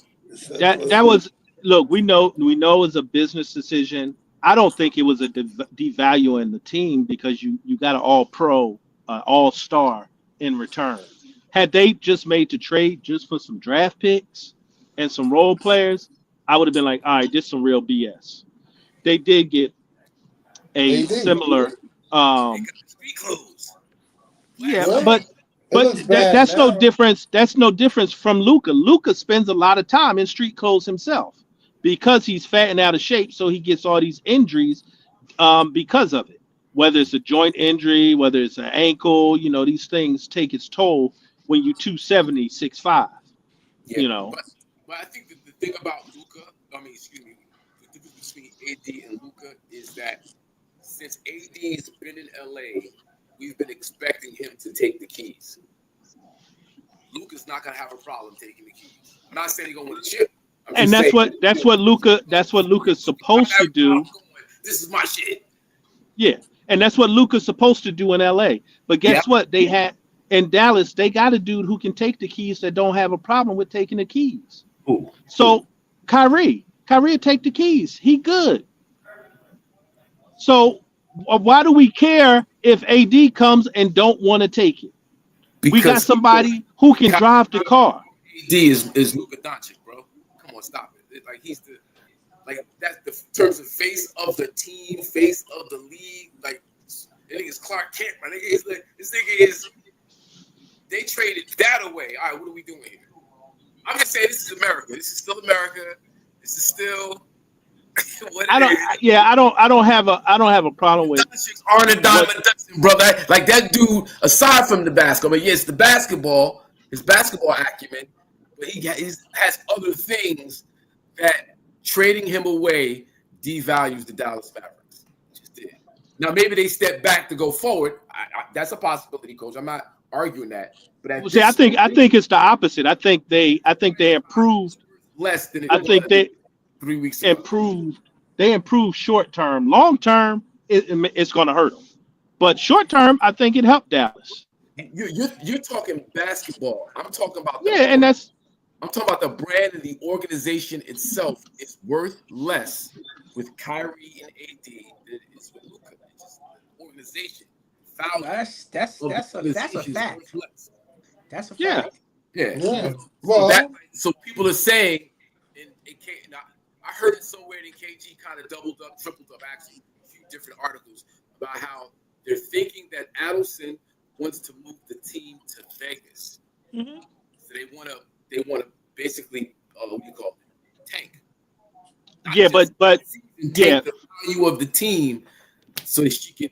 that was we know it was a business decision. I don't think it was a devaluing the team because you got an all-pro, all-star in return. Had they just made the trade just for some draft picks and some role players, I would have been like, all right, this is some real BS. They did get a AD. similar Street clothes. yeah, Well, but it looks bad that's no now. difference. That's no difference from Luca. Luca spends a lot of time in street clothes himself because he's fat and out of shape. So he gets all these injuries because of it. Whether it's a joint injury, whether it's an ankle, these things take its toll when you 270, 6'5". Yeah, You know, but I think the thing about Luca, excuse me, the difference between AD and Luca is that since AD's been in LA, we've been expecting him to take the keys. Luca's not gonna have a problem taking the keys. I'm not saying he's gonna win a chip. and that's what Luca's supposed to do. This is my shit. Yeah, and that's what Luca's supposed to do in LA. But guess what? They had in Dallas, they got a dude who can take the keys that don't have a problem with taking the keys. Ooh. So Kyrie take the keys. He good. So why do we care if AD comes and don't want to take it? We got somebody who can drive the car. AD is Luka Doncic, bro. Come on, stop it. Like he's that's the terms of face of the team, face of the league. Like I think it's Clark Kent. My nigga this nigga is. They traded that away. All right, what are we doing here? I'm just saying this is America. This is still America. This is still. I don't have a problem with Arne Diamond Dustin, brother. Like that dude, aside from the basketball, yes, the basketball, his basketball acumen, but he has other things that trading him away devalues the Dallas Mavericks. Just did. Now maybe they step back to go forward. That's a possibility, Coach. I'm not arguing that. But I think it's the opposite. I think they improved less than it I think they 3 weeks ago. They improved short term. Long term, it's going to hurt them. But short term, I think it helped Dallas. You're talking basketball. I'm talking about I'm talking about the brand and the organization itself is worth less with Kyrie and AD than it is with Luka. It's just the organization. That's a fact. That's a fact. Yeah. Well, so people are saying, now, I heard it somewhere in KG kind of doubled up, tripled up, actually, a few different articles about how they're thinking that Adelson wants to move the team to Vegas. Mm-hmm. So they want to basically, what do you call it, tank. But tank the value of the team so that she can.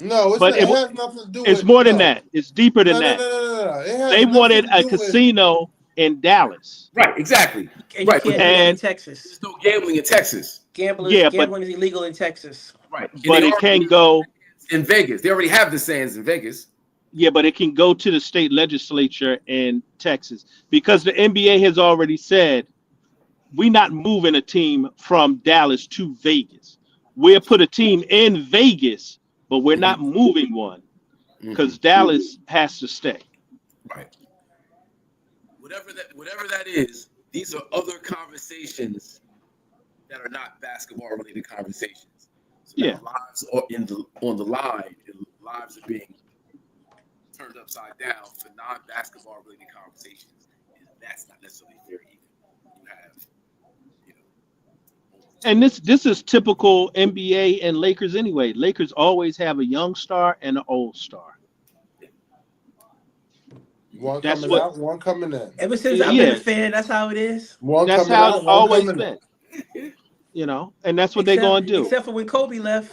No, it has nothing to do with. It's more than that. It's deeper than that. No. They wanted a casino in Dallas. Right, exactly. And you can't do that in Texas. There's no gambling in Texas. Gambling is illegal in Texas. Right. But it can go in Vegas. They already have the sands in Vegas. Yeah, but it can go to the state legislature in Texas because the NBA has already said we're not moving a team from Dallas to Vegas. We'll put a team in Vegas, but we're not moving one because Dallas has to stay. Right. Whatever that is, these are other conversations that are not basketball-related conversations. So lives are on the line, and lives are being turned upside down for non-basketball-related conversations, and that's not necessarily fair either. You have, and this is typical NBA and Lakers anyway. Lakers always have a young star and an old star. One coming out, one coming in. Ever since I've been a fan, that's how it is. That's how it's always been. And that's what they're going to do. Except for when Kobe left,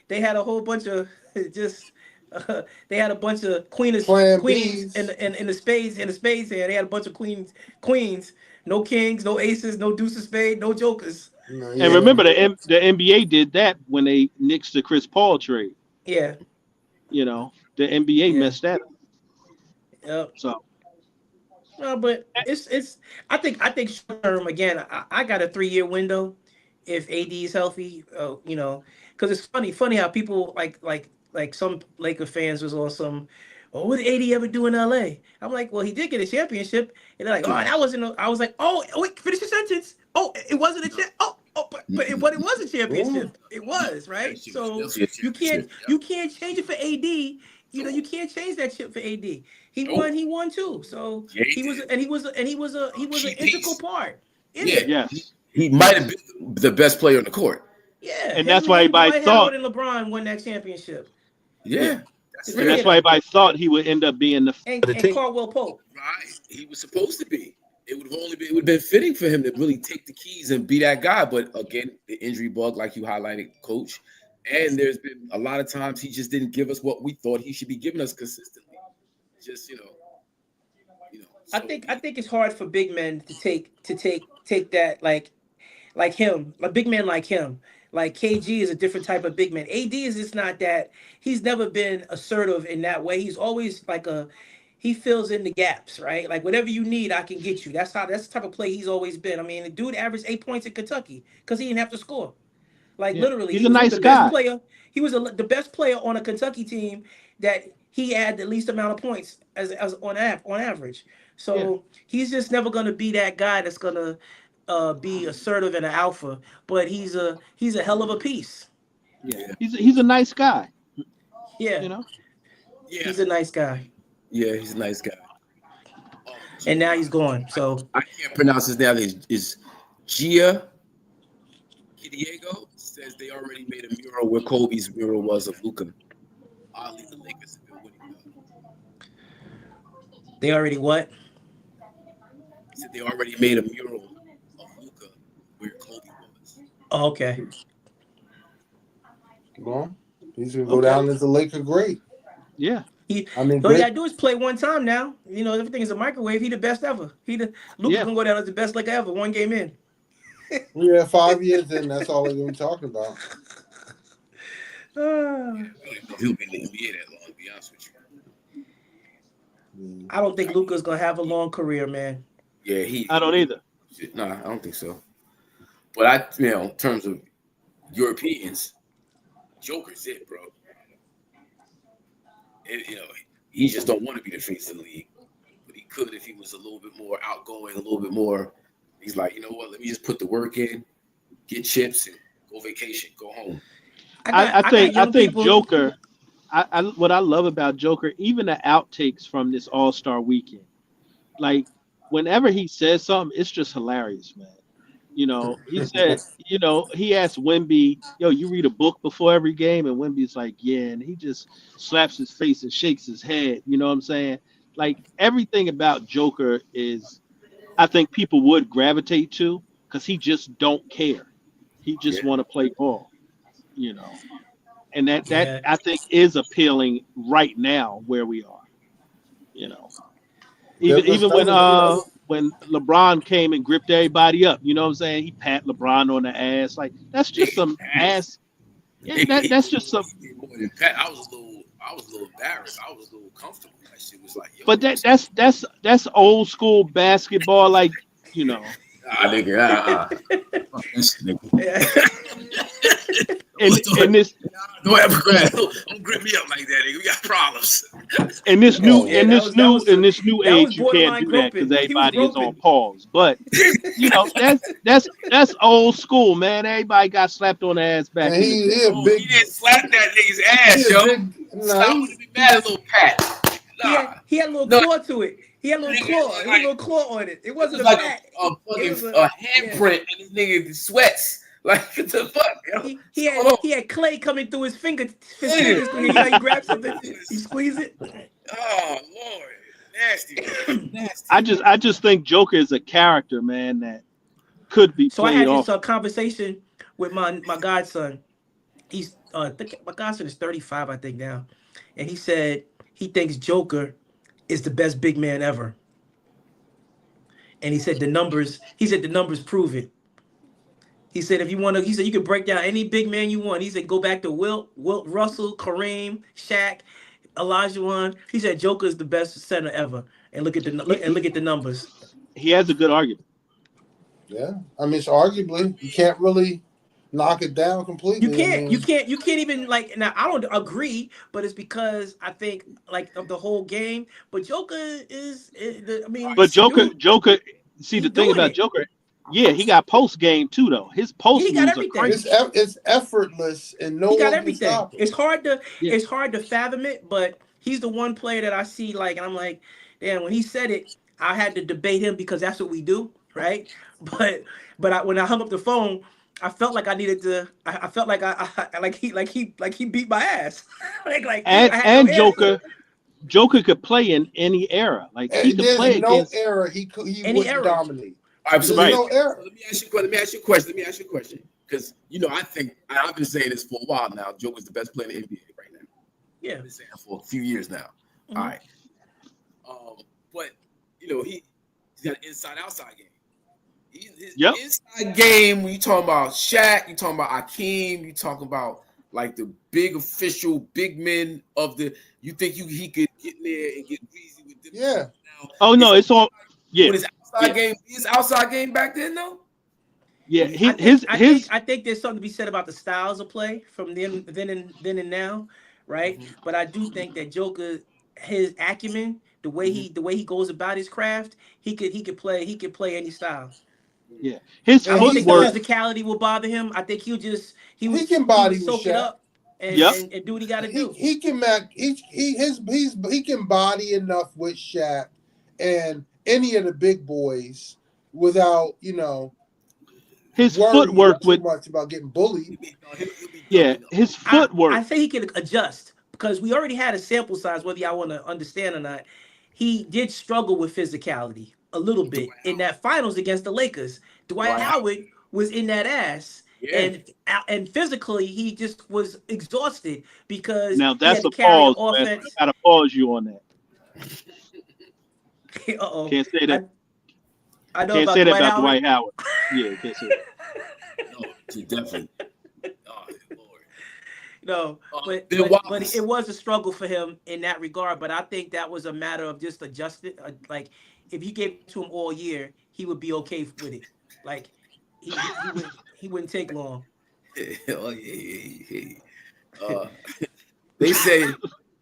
they had a whole bunch of they had a bunch of queens in the spades here. They had a bunch of queens, no kings, no aces, no deuce of spade, no jokers. And remember, the NBA did that when they nixed the Chris Paul trade. Yeah. The NBA messed that up. Yep. So, but it's. I think short term again. I got a 3-year window if AD is healthy. Because it's funny how people like some Laker fans was on some. Oh, what did AD ever do in LA? I'm like, well, he did get a championship, and they're like, oh, that wasn't. I was like, oh, wait, finish the sentence. Oh, it wasn't a champ. But it was a championship. It was right. So you can't change it for AD you can't change that shit for AD. He Nope. won too. So Yeah, he was an Key integral piece. part in Yeah, it. Yes. he might have been the best player on the court. Yeah, And that's why him, everybody Dwight thought, Howard, and LeBron won that championship. Yeah, The that's and real. that's three of why them, everybody thought he would end up being the and the team. Caldwell Pope. Right. He was supposed to be. It would have only been, it would have been fitting for him to really take the keys and be that guy. But again, the injury bug, like you highlighted, coach. And there's been a lot of times he just didn't give us what we thought he should be giving us consistently. Just I So think it's hard for big men to take that like him, a big man like him. Like KG is a different type of big man. AD is just not that. He's never been assertive in that way. He's always he fills in the gaps, right? Like whatever you need, I can get you. That's the type of play he's always been. I mean, the dude averaged 8 points in Kentucky because he didn't have to score. Like Yeah, literally, he's he a was nice the best guy. player. He was the best player on a Kentucky team that he had the least amount of points as on average. Yeah, So he's just never gonna be that guy that's gonna be assertive and an alpha. But he's a hell of a piece. yeah. yeah, He's a nice guy. Yeah, You know. yeah, he's a nice guy. yeah, he's a nice guy. And now he's gone. So I can't pronounce his name. Is Gia Diego says they already made a mural where Kobe's mural was of Luka. Oddly, the Lakers have been winning. they already what? He said they already made a mural of Luka where Kobe was. Oh, okay. Well, he's gonna go down as a Laker great. Yeah. I mean, All you great. gotta do is play one time now. Everything is a microwave. He the best ever. Luka's Yeah. gonna go down as the best Laker ever. One game in. Yeah, 5 years in, that's all they're gonna be talking about. Ah. I don't know if he'll be in the NBA that long, to be honest with you. I don't think Luka's gonna have a long career, man. Yeah, I don't either. Nah, I don't think so. But in terms of Europeans, Joker's it, bro. He just don't want to be the face of the league, but he could if he was a little bit more outgoing, a little bit more. He's like, you know what? Let me just put the work in, get chips, and go vacation, go home. I think Joker. What I love about Joker, even the outtakes from this All-Star weekend, like whenever he says something, it's just hilarious, man. He said, he asked Wemby, yo, you read a book before every game? And Wemby's like, yeah. And he just slaps his face and shakes his head. You know what I'm saying? Like everything about Joker is, I think people would gravitate to because he just don't care. He just want to play ball, and that I think is appealing right now where we are, even when LeBron came and gripped everybody up, you know what I'm saying? He pat LeBron on the ass. Like that's just some ass. Yeah, that's just some. I was a little embarrassed. I was a little comfortable. That shit was like, yo. But that's old school basketball, like. Nah, nigga. And this don't ever don't grip me up like that, nigga. We got problems. In this new that age, was you can't do that groping. because He was everybody is on groping. pause. But that's old school, man. Everybody got slapped on the ass back. And he didn't slap that nigga's ass, yo. Stop with me, mad, a little pat. Nah. He had a little claw to it. He had a little claw. He had a little claw on it. It wasn't a like pat. a handprint, and this nigga sweats. Like what the fuck? Yo? He had clay coming through his fingers. His fingers, he grabs something, he squeeze it. Oh Lord, nasty. I just think Joker is a character, man, that could be So I played had off. this conversation with my godson. He's my godson is 35, I think now, and he said he thinks Joker is the best big man ever. And he said the numbers prove it. He said if you want to, he said you can break down any big man you want. He said go back to Wilt Russell, Kareem, Shaq, Olajuwon. He said Joker is the best center ever. And look at the numbers. He has a good argument. Yeah, I mean, it's arguably you can't really knock it down completely. You can't even like. Now I don't agree, but it's because I think like of the whole game. But Joker is, But Joker. See, the thing about it. Joker, yeah, he got post game too, though. His post He got moves are everything. crazy. It's effortless and no He got one everything. can stop it. It's hard to fathom it, but He's the one player that I see like, and I'm like, damn. When he said it, I had to debate him because that's what we do, right? When I hung up the phone, I felt like I needed to. I felt like I like he beat my ass. like I had no And answer. Joker could play in any era. Like he could There's play no against era he Any wouldn't era. dominate. All right, so There's right. no era. let me ask you. Let me ask you a question. Let me ask you a question. Because I think I've been saying this for a while now. Joker's the best player in the NBA right now. Yeah. I've been saying it for a few years now. Mhm. All right. But he's got an inside-outside game. His Yep. inside game. When you talking about Shaq, you talking about Hakim, you talking about like the big official, big men of the. You think he could get in there and get greasy with them? Yeah. Now, Oh no, it's all. Yeah. With his outside Yeah. game, his outside game back then, though. Yeah. I think there's something to be said about the styles of play from then and now, right? Mhm. But I do think that Joker, his acumen, the way he goes about his craft, he could play any style. Yeah. His I And don't he's think the footwork. not. physicality will bother him. I think He can he body would with soak it Shaq. up and Yep. and do what he got to He do. he can he can body enough with Shaq and any of the big boys without His worrying footwork too with much about getting bullied. He'll be yeah. dumping up. His I footwork. say he can adjust because we already had a sample size, whether y'all want to understand or not. He did struggle with physicality a little bit Dwight in Howard. that finals against the Lakers. Dwight Dwight Howard. Howard was in that ass. Yeah. And physically, he just was exhausted because Now he had that's to a carry the pause, Wes. I offense. gotta pause you on that. Uh-oh. Can't say that. I know Can't about say that Dwight about Howard. Dwight Howard. Yeah, can't say that. No, definitely. Oh Lord. No, Bill but it Wallace. was a struggle for him in that regard. But I think that was a matter of just adjusting. Like if you gave it to him all year, he would be okay with it. Like he wouldn't take long. Oh yeah. Uh, they say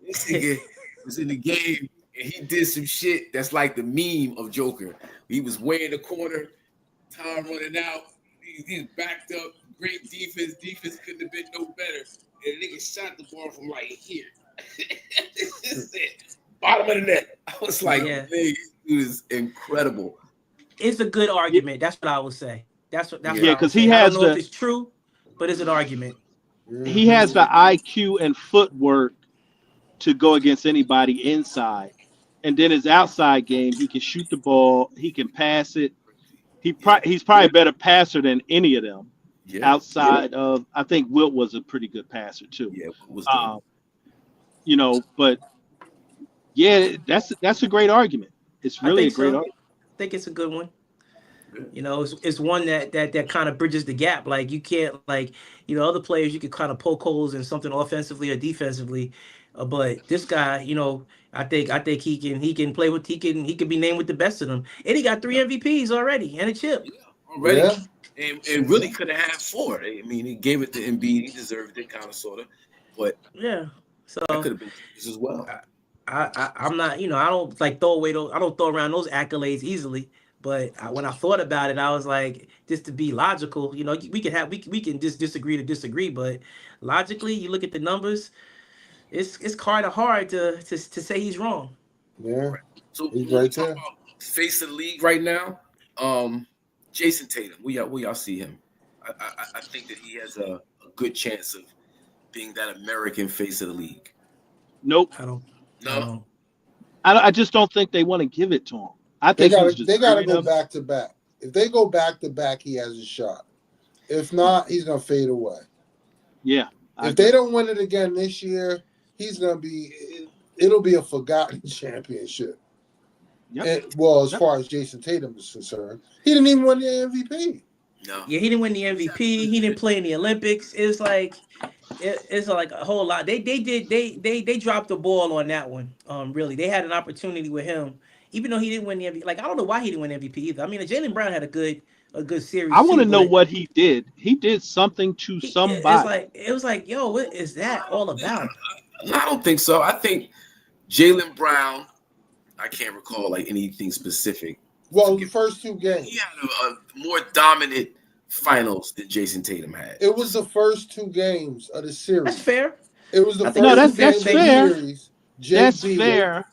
this nigga was in the game and he did some shit that's like the meme of Joker. He was way in the corner, time running out. He's backed up. Great defense. Defense couldn't have been no better. And the nigga shot the ball from like here. This is it. Bottom of the net. I was like, Yeah. man, this dude is incredible. It's a good argument. That's what I would say. That's what Yeah, I would because say. I don't know if it's true, but it's an argument. he has the IQ and footwork to go against anybody inside. And then his outside game, he can shoot the ball, he can pass it. He's probably a better passer than any of them. Yeah. Outside of, I think Wilt was a pretty good passer too. Yeah, it was But yeah, that's a great argument. It's really a great argument. I think it's a good one. It's one that kind of bridges the gap. Like you can't other players you could kind of poke holes in something offensively or defensively, but this guy, I think he can play with he can be named with the best of them, and he got 3 MVPs already and a chip. Yeah, already. Yeah. And really could have had 4. I mean, he gave it to Embiid. He deserved it, kind of, sort of. But yeah, so that could have been as well. I'm not, I don't throw away those. I don't throw around those accolades easily. But when I thought about it, I was like, just to be logical, we can just disagree to disagree, but logically, you look at the numbers, it's kind of hard to say he's wrong. Yeah, so he's right there. About face of the league right now, Jason Tatum. We y'all see him. I think that he has a good chance of being that American face of the league. Nope. I just don't think they want to give it to him. I think they got to go back to back. If they go back to back, he has a shot. If not, he's gonna fade away. Yeah. If they don't win it again this year, he's gonna be. It'll be a forgotten championship. Yep. As far as Jason Tatum is concerned, he didn't even win the MVP. No. Yeah, he didn't win the MVP. He didn't play in the Olympics. It's like a whole lot. They dropped the ball on that one. Really, they had an opportunity with him, even though he didn't win the MVP. Like I don't know why he didn't win MVP either. I mean, Jaylen Brown had a good series. I want to know what he did. He did something to somebody. It was like, yo, what is that all about? I don't think so. I think Jaylen Brown. I can't recall anything specific. Well, the first 2 games, he had a more dominant finals than Jason Tatum had. It was the first 2 games of the series. That's fair. It was the first that's 2 games of the fair. series, That's JB, fair.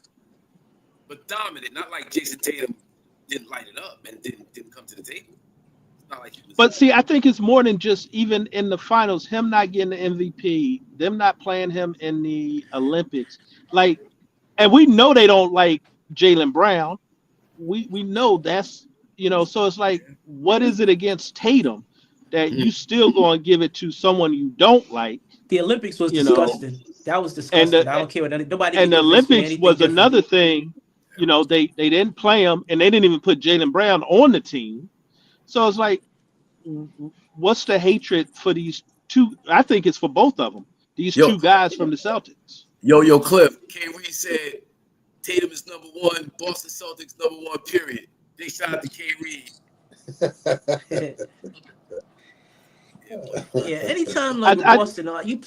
But dominant, not like Jason Tatum didn't light it up and didn't come to the table. It's not like he was. But see, I think it's more than just even in the finals, him not getting the MVP, them not playing him in the Olympics. Like, and we know they don't like Jaylen Brown. We know that's, so it's like, what is it against Tatum that you still going to give it to someone you don't like? The Olympics was You know, disgusting. That was and disgusting. I don't care what nobody and can the convince me Olympics anything was different. another thing. They didn't play him, and they didn't even put Jaylen Brown on the team. So it's like, what's the hatred for these two? I think it's for both of them. These two guys from the Celtics. Yo, Cliff. K. Reed said Tatum is number one. Boston Celtics number one. Period. They shout out to K. Reed. Yeah, anytime like Boston, you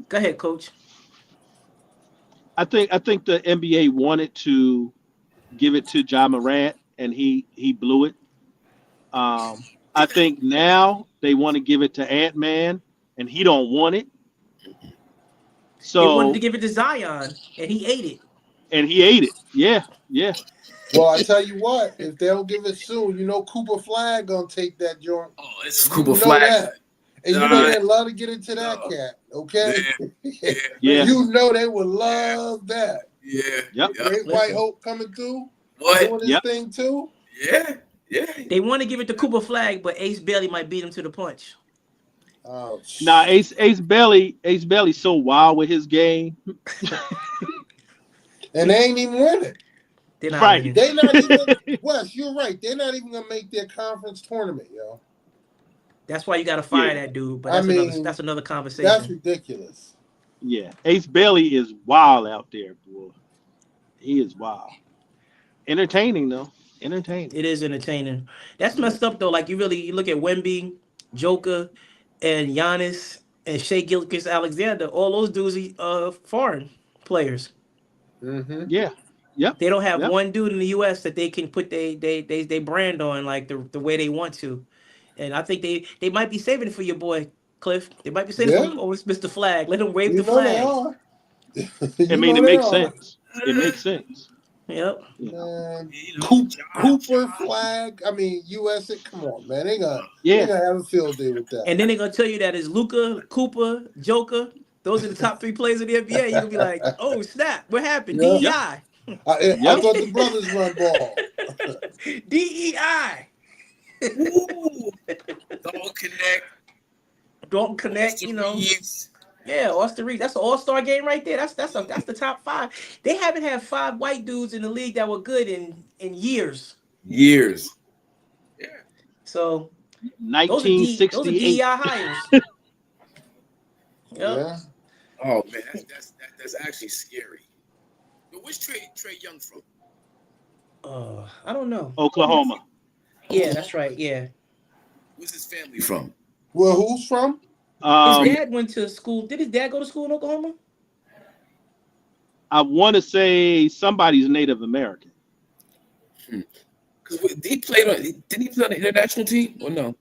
go ahead, Coach. I think the NBA wanted to give it to Ja Morant, and he blew it. I think now they want to give it to Ant-Man, and he don't want it. So they wanted to give it to Zion, and he ate it. Yeah. Well, I tell you what, if they don't give it soon, Cooper Flag gonna take that joint. Oh, it's Cooper Flag. That. And they love to get into that cat, okay? Yeah. They would love that. Yeah. Yep. Great White Hope coming through. What? Doing this thing too. Yeah. They want to give it to Cooper Flag, but Ace Bailey might beat him to the punch. Oh, Nah, Ace Bailey's so wild with his game. And they ain't even winning. They're not Right. winning. They not even Wes, you're right. They're not even gonna make their conference tournament, yo. That's why you got to fire that dude. But that's another conversation. That's ridiculous. Yeah, Ace Bailey is wild out there, boy. He is wild. Entertaining though. Entertaining. It is entertaining. That's messed up though. Like you look at Wemby, Joker, and Giannis and Shai Gilgeous-Alexander. All those dudes are foreign players. Mm-hmm. Yeah. Yep. They don't have one dude in the U.S. that they can put they brand on like the way they want to. And I think they might be saving it for your boy Cliff. They might be saving it for Mr. Flag. Let him wave the flag. They are. It makes sense. It makes sense. Yep. Cooper Flag. I mean, USA. Come on, man. They gonna have a field day with that. And then they're gonna tell you that it's Luka, Cooper, Joker. Those are the top three players in the NBA. You're gonna be like, oh snap, what happened? DEI. I thought the brothers run ball. DEI. Don't connect. Yeah, Austin Reeves. That's an all-star game right there. That's the top five. They haven't had 5 white dudes in the league that were good in years. Yeah. So 1968. those are DEI hires. Yep. Yeah. Oh man, that's actually scary. But where's Trey Young from? I don't know. Oklahoma. Yeah, that's right. Yeah. Where's his family from? Well, who's from? His dad went to school. Did his dad go to school in Oklahoma? I want to say somebody's Native American. Because didn't he play on the international team or no?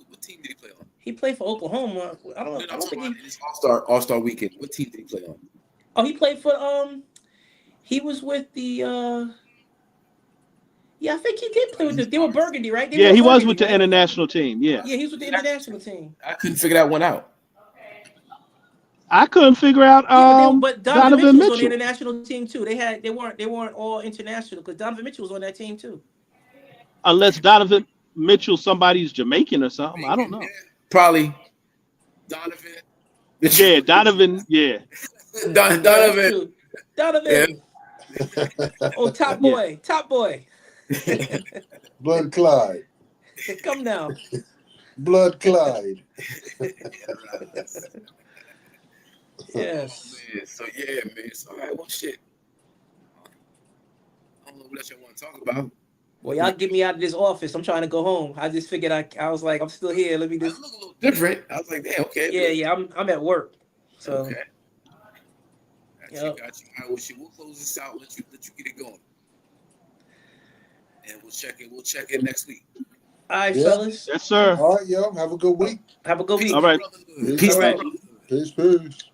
What team did he play on? He played for Oklahoma. I don't think he. His All-Star weekend. What team did he play on? Oh, he played for he was with the yeah, I think he did play with them. They were Burgundy, right? He was with the international team. Yeah. Yeah, he was with the international team. I couldn't figure that one out. I couldn't figure out but Donovan Mitchell was on the Mitchell. international team too. They weren't all international because Donovan Mitchell was on that team too. Unless Donovan Mitchell somebody's Jamaican or something. I don't know. Probably Donovan. Yeah, Donovan. Yeah. Donovan. Donovan. Oh, top boy. Blood Clyde. Come now. Blood Clyde. Yes. Man. So man. So all right, well shit. I don't know what else y'all want to talk about. Well, y'all get me out of this office. I'm trying to go home. I just figured I was like, I'm still here. Let me just. I look a little different. I was like, damn, okay. Yeah. I'm at work. So. Okay. Got you. All right, we'll close this out. Let you get it going. And we'll check in next week. All right, fellas. Yes, sir. All right, yo. Have a good week. Have a good week. All right. Peace. Peace.